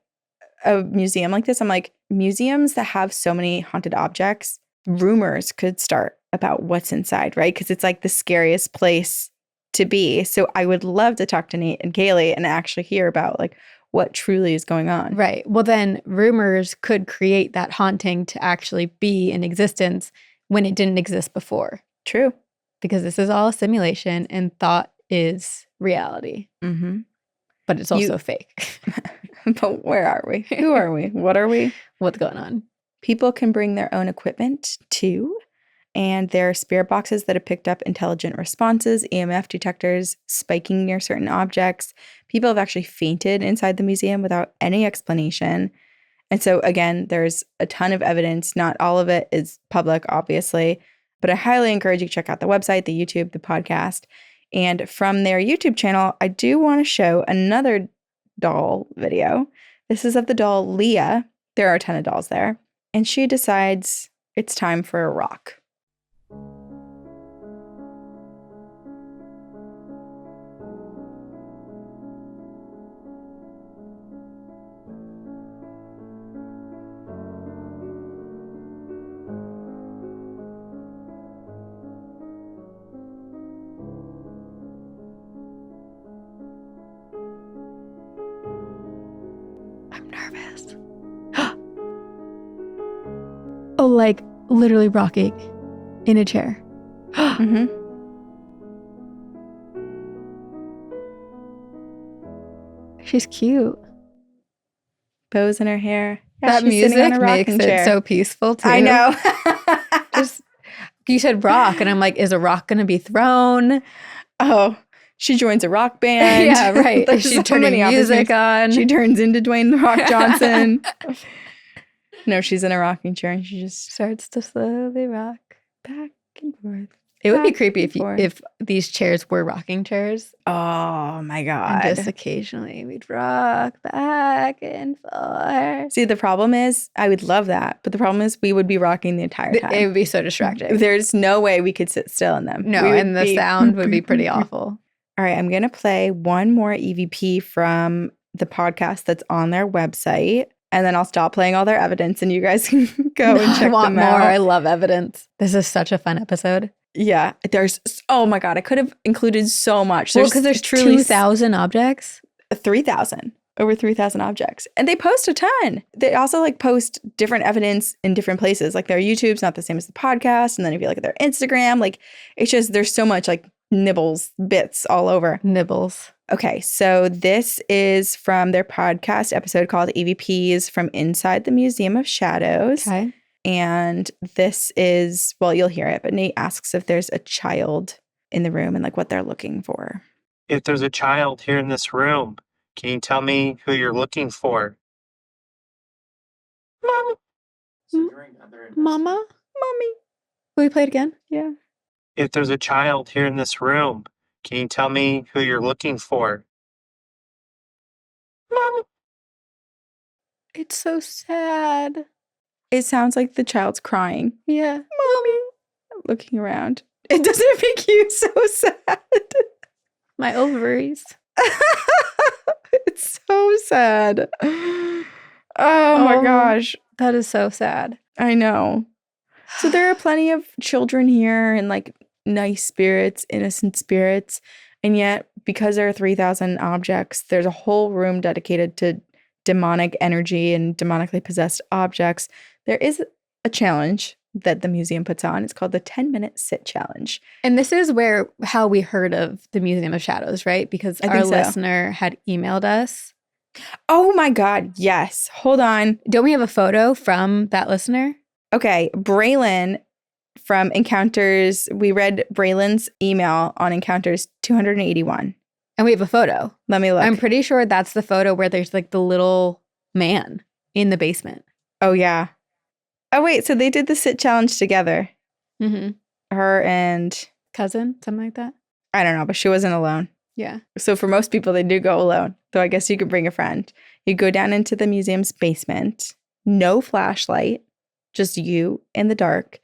a museum like this. I'm like, museums that have so many haunted objects, rumors could start about what's inside, right? Because it's like the scariest place to be. So I would love to talk to Nate and Kaylee and actually hear about like what truly is going on. Right. Well, then rumors could create that haunting to actually be in existence when it didn't exist before. True. Because this is all a simulation and thought is reality. Mm-hmm. But it's also fake. But where are we? Who are we? What are we? What's going on? People can bring their own equipment too. And there are spirit boxes that have picked up intelligent responses, EMF detectors spiking near certain objects. People have actually fainted inside the museum without any explanation. And so, again, there's a ton of evidence. Not all of it is public, obviously, but I highly encourage you to check out the website, the YouTube, the podcast. And from their YouTube channel, I do want to show another doll video. This is of the doll Leah. There are a ton of dolls there. And she decides it's time for a rock. I'm nervous. Oh, like literally rocking in a chair. Mm-hmm. She's cute. Bows in her hair. Yeah, That she's sitting on music a makes rocking it chair. so peaceful too. I know. Just you said rock, and I'm like, is a rock going to be thrown? Oh, she joins a rock band. Yeah, right. There's Is she so turning many music opportunities. on? She turns into Dwayne The Rock Johnson. No, she's in a rocking chair and she just Starts to slowly rock. back and forth. It would be Back creepy and forth. if these chairs were rocking chairs, Oh my and God. just occasionally we'd rock back and forth. See, the problem is, I would love that, but the problem is we would be rocking the entire time. It would be so distracting. There's no way we could sit still in them. No, We would and the be- sound would be pretty awful. All right, I'm going to play one more EVP from the podcast that's on their website, and then I'll stop playing all their evidence and you guys can go and check I want them more. out. I love evidence. This is such a fun episode. Yeah, oh my God, I could have included so much. Well, because there's truly 2,000 objects. 3,000, over 3,000 objects. And they post a ton. They also like post different evidence in different places. Like their YouTube's not the same as the podcast. And then if you look at their Instagram, like it's just, there's so much like nibbles, bits all over. Nibbles. Okay, so this is from their podcast episode called EVPs from Inside the Museum of Shadows. Okay. And this is, well, you'll hear it, but Nate asks if there's a child in the room and like what they're looking for. If there's a child here in this room, can you tell me who you're looking for? Mama? Mommy. Will you play it again? Yeah. If there's a child here in this room, can you tell me who you're looking for? It's so sad. It sounds like the child's crying. Yeah. Mommy. Looking around. It doesn't make you so sad. My ovaries. It's so sad. Oh my gosh. That is so sad. I know. So there are plenty of children here and like nice spirits, innocent spirits. And yet, because there are 3,000 objects, there's a whole room dedicated to demonic energy and demonically possessed objects. There is a challenge that the museum puts on. It's called the 10-minute sit challenge. And this is how we heard of the Museum of Shadows, right? Because our listener had emailed us. Oh my God, yes. Hold on. Don't we have a photo from that listener? Okay, Braylon from Encounters. We read Braylon's email on Encounters 281. And we have a photo. Let me look. I'm pretty sure that's the photo where there's like the little man in the basement. Oh, yeah. Oh, wait. So they did the sit challenge together. Mm-hmm. Her and... cousin, something like that. I don't know, but she wasn't alone. Yeah. So for most people, they do go alone. Though I guess you could bring a friend. You go down into the museum's basement. No flashlight. Just you in the dark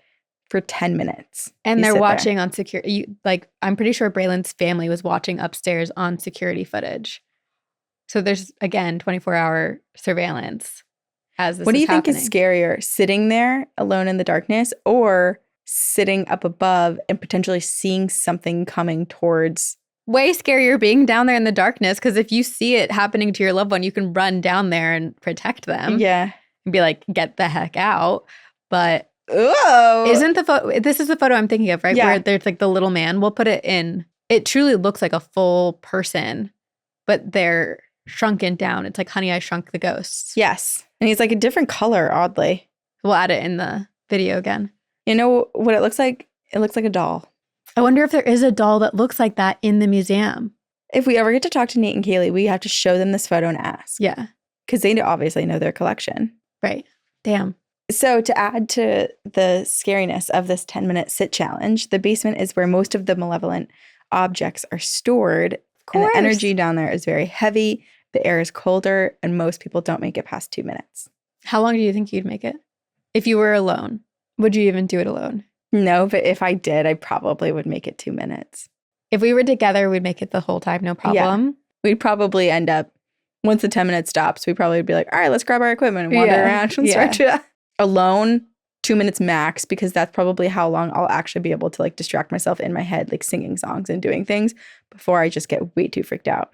for 10 minutes. And they're watching on security. Like, I'm pretty sure Braylon's family was watching upstairs on security footage. So there's, again, 24-hour surveillance as this What do you happening. think is scarier, sitting there alone in the darkness or sitting up above and potentially seeing something coming towards? Way scarier being down there in the darkness, because if you see it happening to your loved one, you can run down there and protect them. Yeah. And be like, get the heck out. But oh, isn't the photo, this is the photo I'm thinking of, right? Yeah. Where there's like the little man. We'll put it in. It truly looks like a full person, but they're shrunken down. It's like Honey, I Shrunk the Ghosts. Yes. And he's like a different color, oddly. We'll add it in the video again. You know what it looks like? It looks like a doll. I wonder if there is a doll that looks like that in the museum. If we ever get to talk to Nate and Kaylee, we have to show them this photo and ask. Yeah. Because they obviously know their collection. Right. Damn. So to add to the scariness of this 10-minute sit challenge, the basement is where most of the malevolent objects are stored. And the energy down there is very heavy. The air is colder, and most people don't make it past 2 minutes. How long do you think you'd make it? If you were alone, would you even do it alone? No, but if I did, I probably would make it 2 minutes. If we were together, we'd make it the whole time, no problem. Yeah. We'd probably end up, once the 10 minutes stops, we probably would be like, all right, let's grab our equipment and wander around and start to alone, 2 minutes max, because that's probably how long I'll actually be able to like distract myself in my head, like singing songs and doing things before I just get way too freaked out.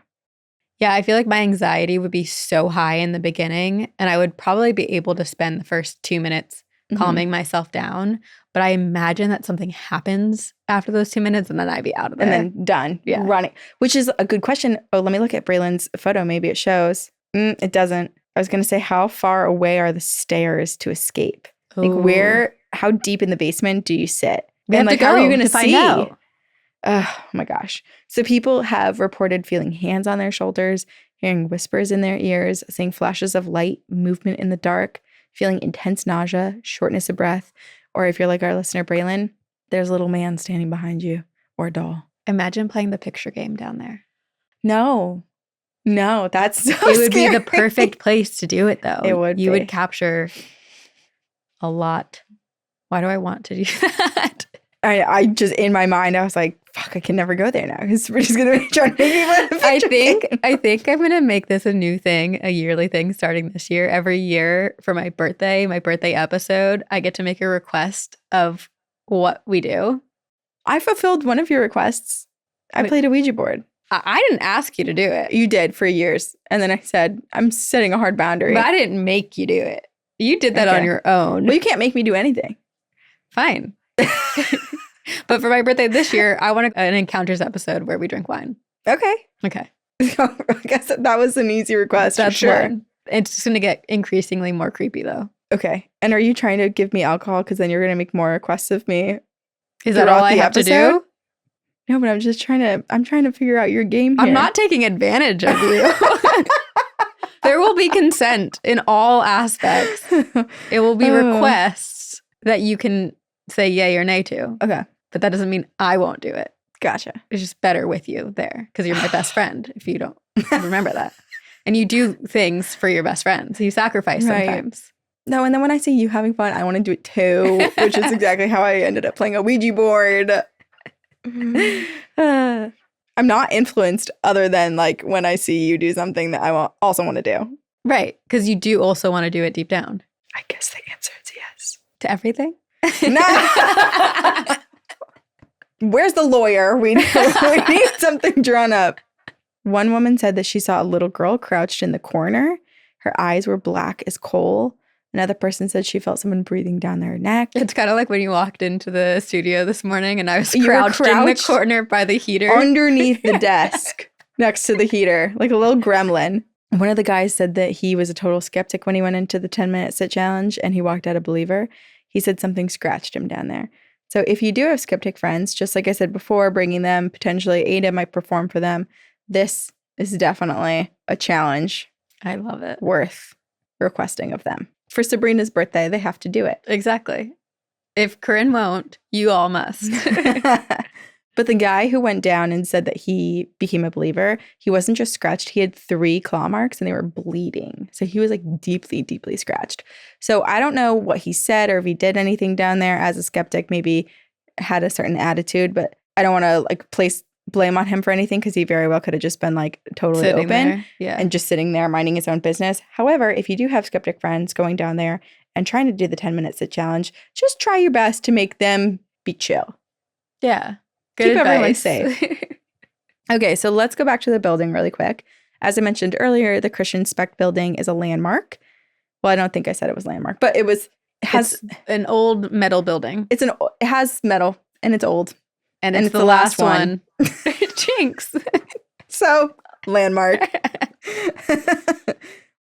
Yeah, I feel like my anxiety would be so high in the beginning, and I would probably be able to spend the first 2 minutes calming myself down. But I imagine that something happens after those 2 minutes, and then I'd be out of there. And then done. Yeah. Running. Which is a good question. Oh, let me look at Braylon's photo. Maybe it shows. It doesn't. I was going to say, how far away are the stairs to escape? Like how deep in the basement do you sit? We and have like, to how are you go going to find see? out. Oh my gosh. So people have reported feeling hands on their shoulders, hearing whispers in their ears, seeing flashes of light, movement in the dark, feeling intense nausea, shortness of breath, or if you're like our listener, Braylon, there's a little man standing behind you or a doll. Imagine playing the picture game down there. No, that's so It would scary. be the perfect place to do it, though. It would You be. would capture a lot. Why do I want to do that? I just, in my mind, I was like, fuck, I can never go there now because we're just going to try to make me play the I picture think game. I'm going to make this a new thing, a yearly thing starting this year. Every year for my birthday episode, I get to make a request of what we do. I fulfilled one of your requests. I played a Ouija board. I didn't ask you to do it. You did for years. And then I said, I'm setting a hard boundary. But I didn't make you do it. You did that Okay. on your own. Well, you can't make me do anything. Fine. But for my birthday this year, I want an Encounters episode where we drink wine. Okay. Okay. So I guess that was an easy request. That's for sure. one. It's just going to get increasingly more creepy, though. Okay. And are you trying to give me alcohol? Because then you're going to make more requests of me. Is that all throughout I the have to do? episode? No, but I'm trying to figure out your game here. I'm not taking advantage of you. There will be consent in all aspects. It will be requests that you can say yay or nay to. Okay. but that doesn't mean I won't do it. Gotcha. It's just better with you there because you're my best friend if you don't remember that. And you do things for your best friends. You sacrifice Right. sometimes. No, and then when I see you having fun, I want to do it too, which is exactly how I ended up playing a Ouija board. I'm not influenced other than like when I see you do something that I also want to do. Right. Because you do also want to do it deep down. I guess the answer is yes. To everything? No. Where's the lawyer? We need something drawn up. One woman said that she saw a little girl crouched in the corner. Her eyes were black as coal. Another person said she felt someone breathing down their neck. It's kind of like when you walked into the studio this morning and I was You were crouched in the crouched corner by the heater. underneath the desk next to the heater, like a little gremlin. One of the guys said that he was a total skeptic when he went into the 10-minute sit challenge and he walked out a believer. He said something scratched him down there. So if you do have skeptic friends, just like I said before, bringing them, potentially Ayda might perform for them. This is definitely a challenge I love it. worth requesting of them. For Sabrina's birthday, they have to do it. Exactly. If Corinne won't, you all must. But the guy who went down and said that he became a believer, he wasn't just scratched. He had 3 claw marks and they were bleeding. So he was like deeply, deeply scratched. So I don't know what he said or if he did anything down there as a skeptic, maybe had a certain attitude, but I don't want to like place blame on him for anything because he very well could have just been like totally Sitting open there, yeah. and just sitting there minding his own business. However, if you do have skeptic friends going down there and trying to do the 10-minute sit challenge, just try your best to make them be chill. Yeah. Keep Good everyone advice. safe. Okay, so let's go back to the building really quick. As I mentioned earlier, the Christian Spec building is a landmark. Well, I don't think I said it was landmark, but it has It's an old metal building. it has metal and it's old. And And it's the last one. one. Jinx. So, landmark.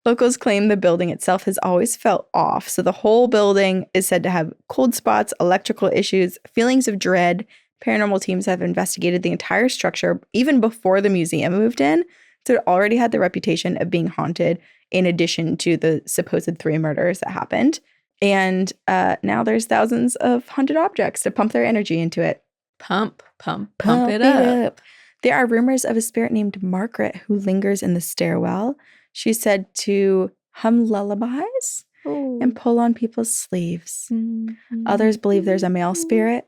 Locals claim the building itself has always felt off. So the whole building is said to have cold spots, electrical issues, feelings of dread. Paranormal teams have investigated the entire structure even before the museum moved in. So it already had the reputation of being haunted in addition to the supposed 3 murders that happened. And now there's thousands of haunted objects to pump their energy into it. Pump it up. There are rumors of a spirit named Margaret who lingers in the stairwell. She's said to hum lullabies and pull on people's sleeves. Others believe there's a male spirit.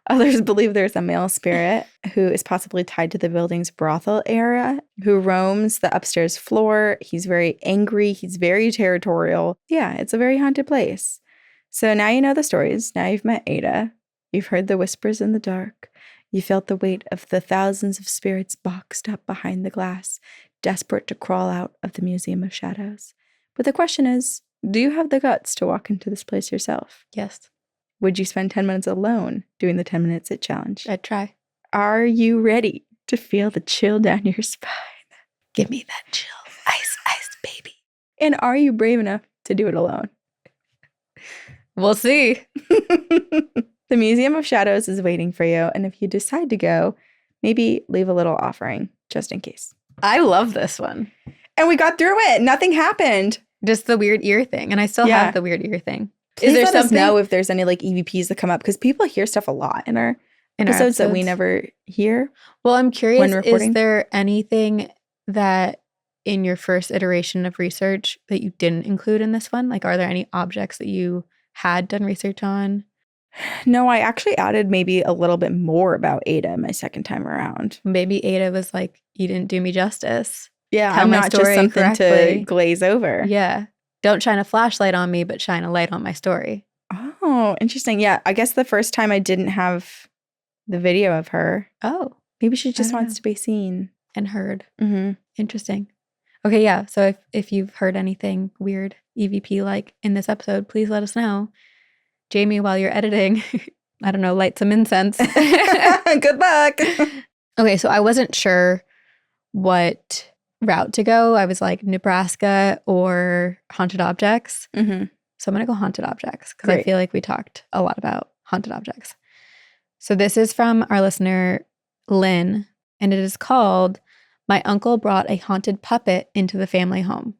Others believe there's a male spirit who is possibly tied to the building's brothel area, who roams the upstairs floor. He's very angry. He's very territorial. Yeah, it's a very haunted place. So now you know the stories. Now you've met Ayda. You've heard the whispers in the dark. You felt the weight of the thousands of spirits boxed up behind the glass, desperate to crawl out of the Museum of Shadows. But the question is, do you have the guts to walk into this place yourself? Yes, Would you spend 10 minutes alone doing the 10-minute sit challenge? I'd try. Are you ready to feel the chill down your spine? Give me that chill. Ice, baby. And are you brave enough to do it alone? We'll see. The Museum of Shadows is waiting for you. And if you decide to go, maybe leave a little offering just in case. I love this one. And we got through it. Nothing happened. Just the weird ear thing. And I still Yeah. have the weird ear thing. Please let us know if there's any like EVPs that come up because people hear stuff a lot in our episodes that we never hear. Well, I'm curious, when recording? is there anything that in your first iteration of research that you didn't include in this one? Like, are there any objects that you had done research on? No, I actually added maybe a little bit more about Ayda my second time around. Maybe Ayda was like, you didn't do me justice. Yeah, Tell I'm my not just story something to correctly. glaze over. Yeah. Don't shine a flashlight on me, but shine a light on my story. Oh, interesting. Yeah, I guess the first time I didn't have the video of her. Oh, Maybe she just don't wants know. to be seen. and heard. Mm-hmm. Interesting. Okay, yeah. So if you've heard anything weird EVP like in this episode, please let us know. Jamie, while you're editing, I don't know, light some incense. Good luck. Okay, so I wasn't sure what route to go. I was like Nebraska or haunted objects. Mm-hmm. So I'm going to go haunted objects because I Great. feel like we talked a lot about haunted objects. So this is from our listener, Lynn, and it is called My uncle brought a haunted puppet into the family home.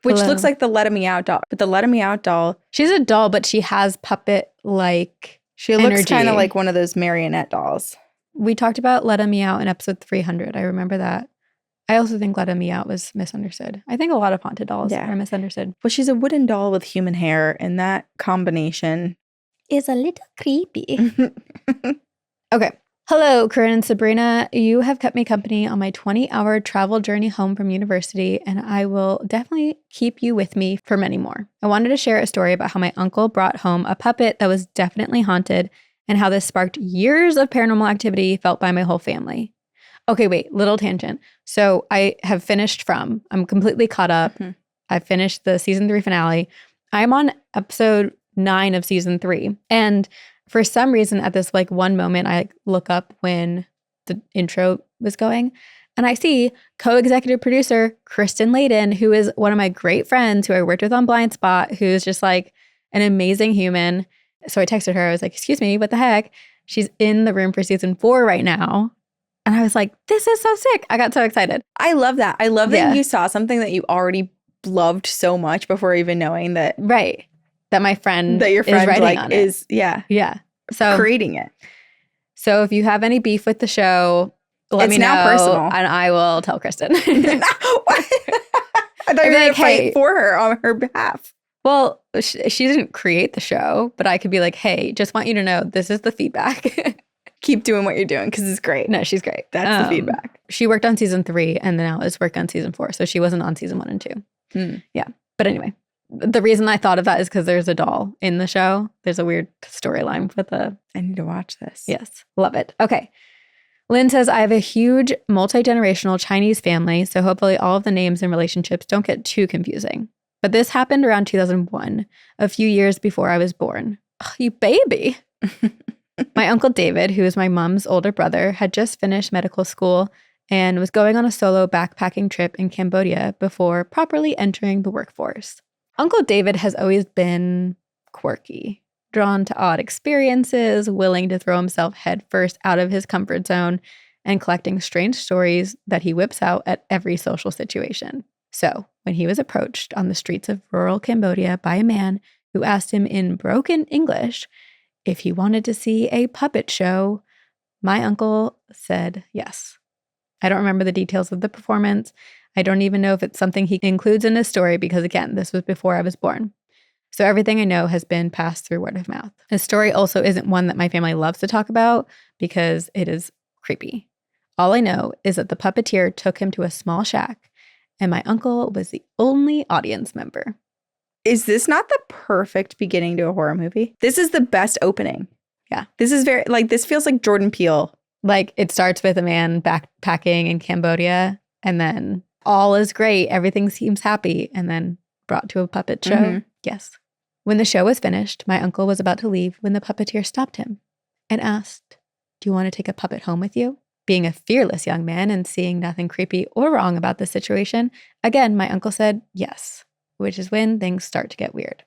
Which Hello. looks like the Let Me Out doll. But the Let Me Out doll, She's a doll, but she has puppet-like she looks energy. kind of like one of those marionette dolls. We talked about Let Me Out in episode 300. I remember that. I also think Let Me Out was misunderstood. I think a lot of haunted dolls are misunderstood. Well, she's a wooden doll with human hair, and that combination Is a little creepy. Okay. Hello, Corinne and Sabrina. You have kept me company on my 20-hour travel journey home from university, and I will definitely keep you with me for many more. I wanted to share a story about how my uncle brought home a puppet that was definitely haunted and how this sparked years of paranormal activity felt by my whole family. Okay, wait, little tangent. So I have finished I'm completely caught up. Mhm. I've finished the season 3 finale. I'm on episode 9 of season 3. And for some reason, at this like one moment, I look up when the intro was going, and I see co-executive producer Kristen Layden, who is one of my great friends who I worked with on Blind Spot, who's just like an amazing human. So I texted her. I was like, "Excuse me, what the heck?" She's in the room for season 4 right now, and I was like, "This is so sick!" I got so excited. I love that. I love Yeah. that you saw something that you already loved so much before even knowing that Right, that my friend your is friend writing like on it. is yeah So creating it. So if you have any beef with the show, let It's me know, now personal. and I will tell Kristen. I thought you were I'd be going to like, fight hey. for her on her behalf. Well, she didn't create the show, but I could be like, hey, just want you to know this is the feedback. Keep doing what you're doing because it's great. No, she's great. That's the feedback. She worked on season 3 and then now is working on season 4. So she wasn't on season 1 and 2. Yeah. But anyway, the reason I thought of that is because there's a doll in the show. There's a weird storyline with a... I need to watch this. Yes. Love it. Okay. Lynn says, I have a huge multi-generational Chinese family, so hopefully all of the names and relationships don't get too confusing. But this happened around 2001, a few years before I was born. Oh, you baby. My uncle David, who is my mom's older brother, had just finished medical school and was going on a solo backpacking trip in Cambodia before properly entering the workforce. Uncle David has always been quirky, drawn to odd experiences, willing to throw himself headfirst out of his comfort zone, and collecting strange stories that he whips out at every social situation. So, when he was approached on the streets of rural Cambodia by a man who asked him in broken English if he wanted to see a puppet show, my uncle said yes. I don't remember the details of the performance. I don't even know if it's something he includes in his story because, again, this was before I was born. So everything I know has been passed through word of mouth. His story also isn't one that my family loves to talk about because it is creepy. All I know is that the puppeteer took him to a small shack, and my uncle was the only audience member. Is this not the perfect beginning to a horror movie? This is the best opening. Yeah. This is very, like, this feels like Jordan Peele. Like, it starts with a man backpacking in Cambodia, and then all is great. Everything seems happy, and then brought to a puppet show. Mhm. Yes. When the show was finished, my uncle was about to leave when the puppeteer stopped him and asked, "Do you want to take a puppet home with you?" Being a fearless young man and seeing nothing creepy or wrong about the situation, again, my uncle said yes, which is when things start to get weird.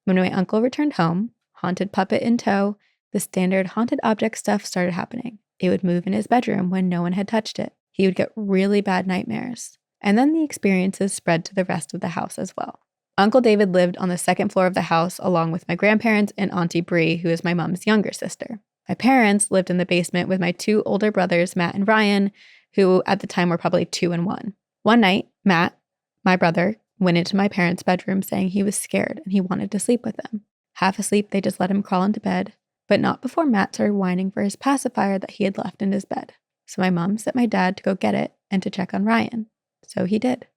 When my uncle returned home, haunted puppet in tow, the standard haunted object stuff started happening. It would move in his bedroom when no one had touched it. He would get really bad nightmares. And then the experiences spread to the rest of the house as well. Uncle David lived on the second floor of the house along with my grandparents and Auntie Bree, who is my mom's younger sister. My parents lived in the basement with my 2 older brothers, Matt and Ryan, who at the time were probably 2 and 1. One night, Matt, my brother, went into my parents' bedroom saying he was scared and he wanted to sleep with them. Half asleep, they just let him crawl into bed, but not before Matt started whining for his pacifier that he had left in his bed. So my mom sent my dad to go get it and to check on Ryan. So he did.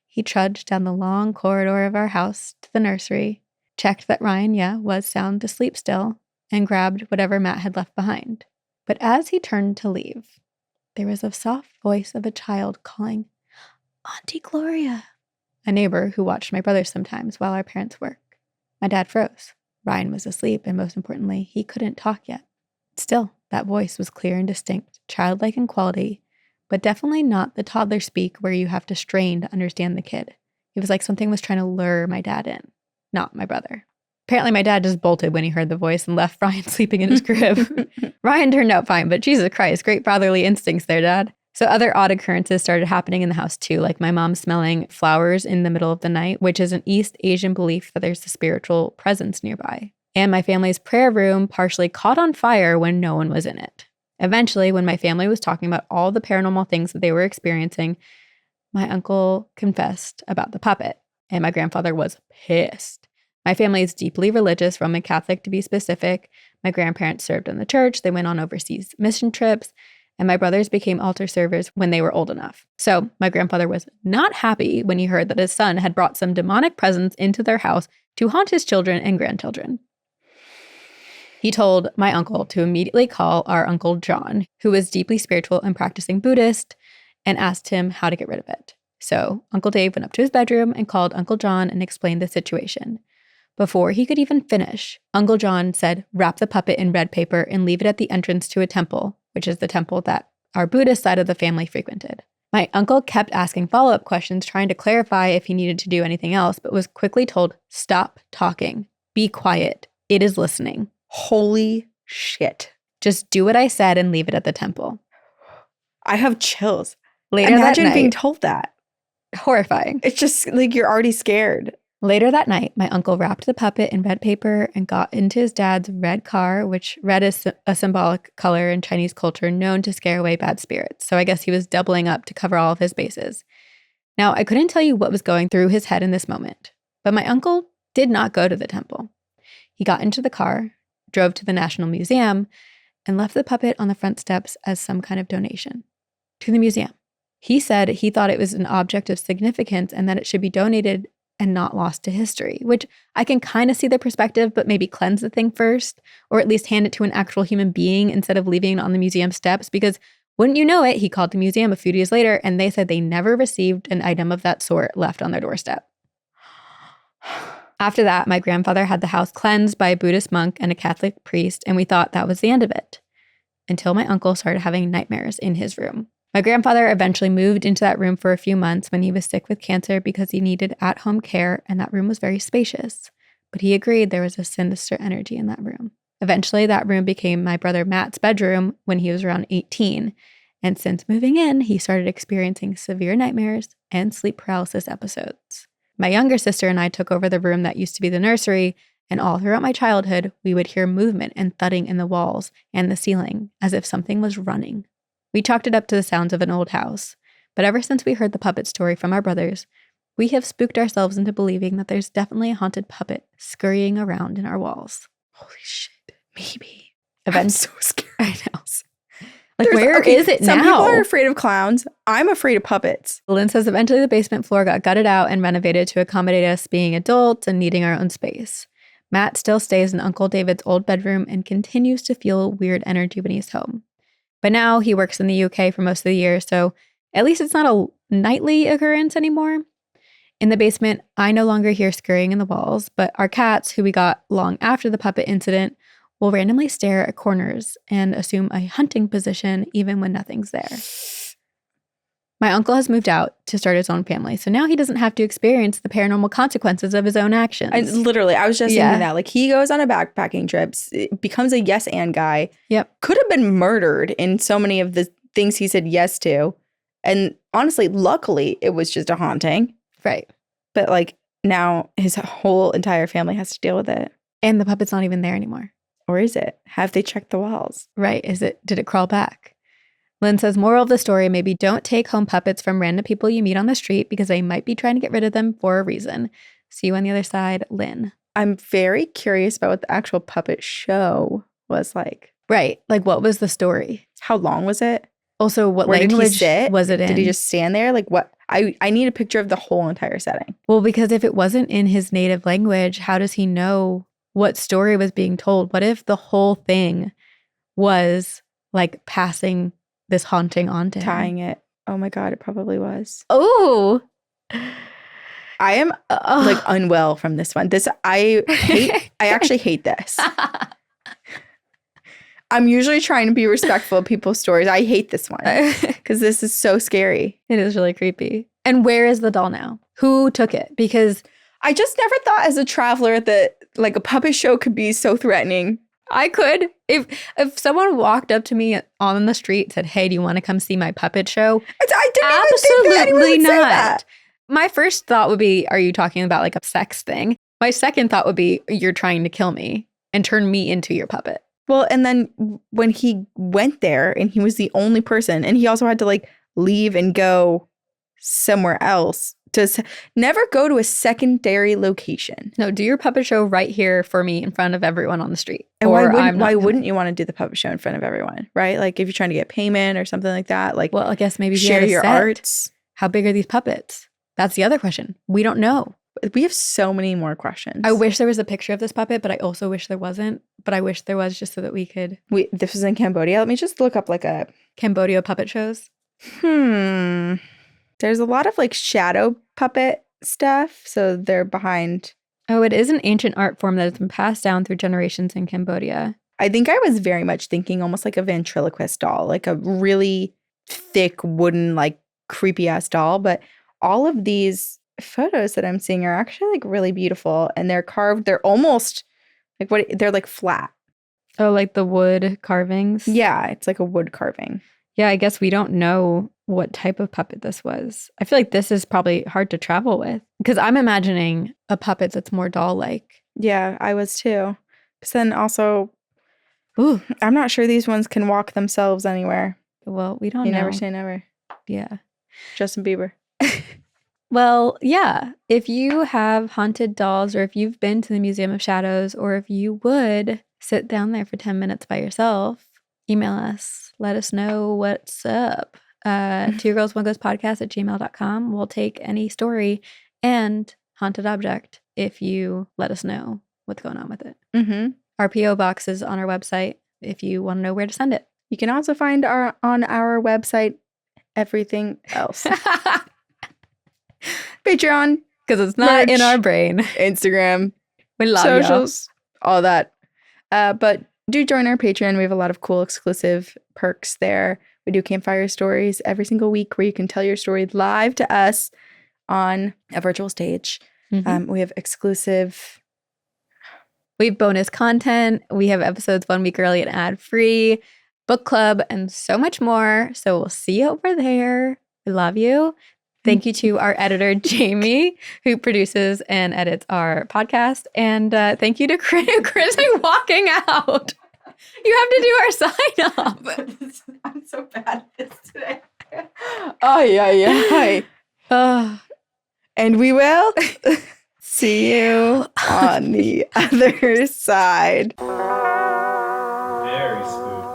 He trudged down the long corridor of our house to the nursery, checked that Ryan, was sound asleep still, and grabbed whatever Matt had left behind. But as he turned to leave, there was a soft voice of a child calling, "Auntie Gloria," a neighbor who watched my brother sometimes while our parents work. My dad froze. Ryan was asleep, and most importantly, he couldn't talk yet. Still, that voice was clear and distinct, childlike in quality, but definitely not the toddler speak where you have to strain to understand the kid. It was like something was trying to lure my dad in, not my brother. Apparently, my dad just bolted when he heard the voice and left Ryan sleeping in his crib. Ryan turned out fine, but Jesus Christ, great fatherly instincts there, Dad. So other odd occurrences started happening in the house too, like my mom smelling flowers in the middle of the night, which is an East Asian belief that there's a spiritual presence nearby. And my family's prayer room partially caught on fire when no one was in it. Eventually, when my family was talking about all the paranormal things that they were experiencing, my uncle confessed about the puppet, and my grandfather was pissed. My family is deeply religious, Roman Catholic to be specific. My grandparents served in the church. They went on overseas mission trips. And my brothers became altar servers when they were old enough. So my grandfather was not happy when he heard that his son had brought some demonic presence into their house to haunt his children and grandchildren. He told my uncle to immediately call our Uncle John, who was deeply spiritual and practicing Buddhist, and asked him how to get rid of it. So Uncle Dave went up to his bedroom and called Uncle John and explained the situation. Before he could even finish, Uncle John said, "Wrap the puppet in red paper and leave it at the entrance to a temple," which is the temple that our Buddhist side of the family frequented. My uncle kept asking follow-up questions, trying to clarify if he needed to do anything else, but was quickly told, "Stop talking. Be quiet. It is listening." Holy shit. Just do what I said and leave it at the temple. I have chills. Later Imagine that night, being told that. horrifying. It's just like you're already scared. Later that night, my uncle wrapped the puppet in red paper and got into his dad's red car, which red is a symbolic color in Chinese culture known to scare away bad spirits. So I guess he was doubling up to cover all of his bases. Now, I couldn't tell you what was going through his head in this moment, but my uncle did not go to the temple. He got into the car, drove to the National Museum, and left the puppet on the front steps as some kind of donation to the museum. He said he thought it was an object of significance and that it should be donated and not lost to history, which I can kind of see the perspective, but maybe cleanse the thing first, or at least hand it to an actual human being instead of leaving it on the museum steps, because wouldn't you know it, he called the museum a few days later and they said they never received an item of that sort left on their doorstep. After that, my grandfather had the house cleansed by a Buddhist monk and a Catholic priest, and we thought that was the end of it, until my uncle started having nightmares in his room. My grandfather eventually moved into that room for a few months when he was sick with cancer because he needed at-home care, and that room was very spacious. But he agreed there was a sinister energy in that room. Eventually, that room became my brother Matt's bedroom when he was around 18. And since moving in, he started experiencing severe nightmares and sleep paralysis episodes. My younger sister and I took over the room that used to be the nursery, and all throughout my childhood, we would hear movement and thudding in the walls and the ceiling as if something was running. We chalked it up to the sounds of an old house, but ever since we heard the puppet story from our brothers, we have spooked ourselves into believing that there's definitely a haunted puppet scurrying around in our walls. Holy shit. Maybe. I'm so scared. I know. Like, where is it some now? Some people are afraid of clowns. I'm afraid of puppets. Lynn says eventually the basement floor got gutted out and renovated to accommodate us being adults and needing our own space. Matt still stays in Uncle David's old bedroom and continues to feel weird energy when he's home. But now he works in the UK for most of the year, so at least it's not a nightly occurrence anymore. In the basement, I no longer hear scurrying in the walls, but our cats, who we got long after the puppet incident, will randomly stare at corners and assume a hunting position even when nothing's there. My uncle has moved out to start his own family, so now he doesn't have to experience the paranormal consequences of his own actions. I was just thinking that. Like, he goes on a backpacking trip, becomes a yes and guy. Yep. Could have been murdered in so many of the things he said yes to. And honestly, luckily, it was just a haunting. Right. But like, now his whole entire family has to deal with it. And the puppet's not even there anymore. Or is it? Have they checked the walls? Right. Did it crawl back? Lynn says, moral of the story, maybe don't take home puppets from random people you meet on the street because they might be trying to get rid of them for a reason. See you on the other side, Lynn. I'm very curious about what the actual puppet show was like. Right. Like, what was the story? How long was it? Also, what Where language did he sit? was it in? Did he just stand there? Like, what? I need a picture of the whole entire setting. Well, because if it wasn't in his native language, how does he know what story was being told? What if the whole thing was like passing this haunting onto him? Tying it. Oh my God, it probably was. Oh, I am like unwell from this one. I actually hate this. I'm usually trying to be respectful of people's stories. I hate this one because this is so scary. It is really creepy. And where is the doll now? Who took it? Because I just never thought as a traveler that Like a puppet show could be so threatening. I could. If someone walked up to me on the street and said, hey, do you want to come see my puppet show? I didn't even think that anyone would say that. My first thought would be, are you talking about like a sex thing? My second thought would be, you're trying to kill me and turn me into your puppet. Well, and then when he went there and he was the only person, and he also had to like leave and go somewhere else to never go to a secondary location. No, do your puppet show right here for me in front of everyone on the street. And why wouldn't you want to do the puppet show in front of everyone, right? Like if you're trying to get payment or something like that, like, well, I guess maybe share your arts. How big are these puppets? That's the other question. We don't know. We have so many more questions. I wish there was a picture of this puppet, but I also wish there wasn't. But I wish there was, just so that we could. This was in Cambodia. Let me just look up like a Cambodia puppet shows. There's a lot of like shadow puppet stuff. So they're behind. Oh, it is an ancient art form that has been passed down through generations in Cambodia. I think I was very much thinking almost like a ventriloquist doll, like a really thick wooden, like creepy ass doll. But all of these photos that I'm seeing are actually like really beautiful, and they're carved. They're almost like they're like flat. Oh, like the wood carvings? Yeah, it's like a wood carving. Yeah, I guess we don't know what type of puppet this was. I feel like this is probably hard to travel with, because I'm imagining a puppet that's more doll-like. Yeah, I was too. But then also, ooh, I'm not sure these ones can walk themselves anywhere. Well, we don't know. You never say never. Yeah. Justin Bieber. Well, yeah. If you have haunted dolls, or if you've been to the Museum of Shadows, or if you would sit down there for 10 minutes by yourself, email us. Let us know what's up. twogirlsoneghostpodcast@gmail.com. We'll take any story and haunted object if you let us know what's going on with it. Mm-hmm. Our P.O. box is on our website if you want to know where to send it. You can also find on our website everything else. Patreon, because it's not in our brain. Instagram, we love socials, all that. But do join our Patreon. We have a lot of cool exclusive perks there. We do campfire stories every single week where you can tell your story live to us on a virtual stage. Mm-hmm. We have exclusive. We have bonus content. We have episodes 1 week early and ad-free, book club, and so much more. So we'll see you over there. We love you. Thank you to our editor, Jamie, who produces and edits our podcast. And thank you to Corinne, who's walking out. You have to do our sign off. I'm so bad at this today. Oh. And we will see you on the other side. Very spooky.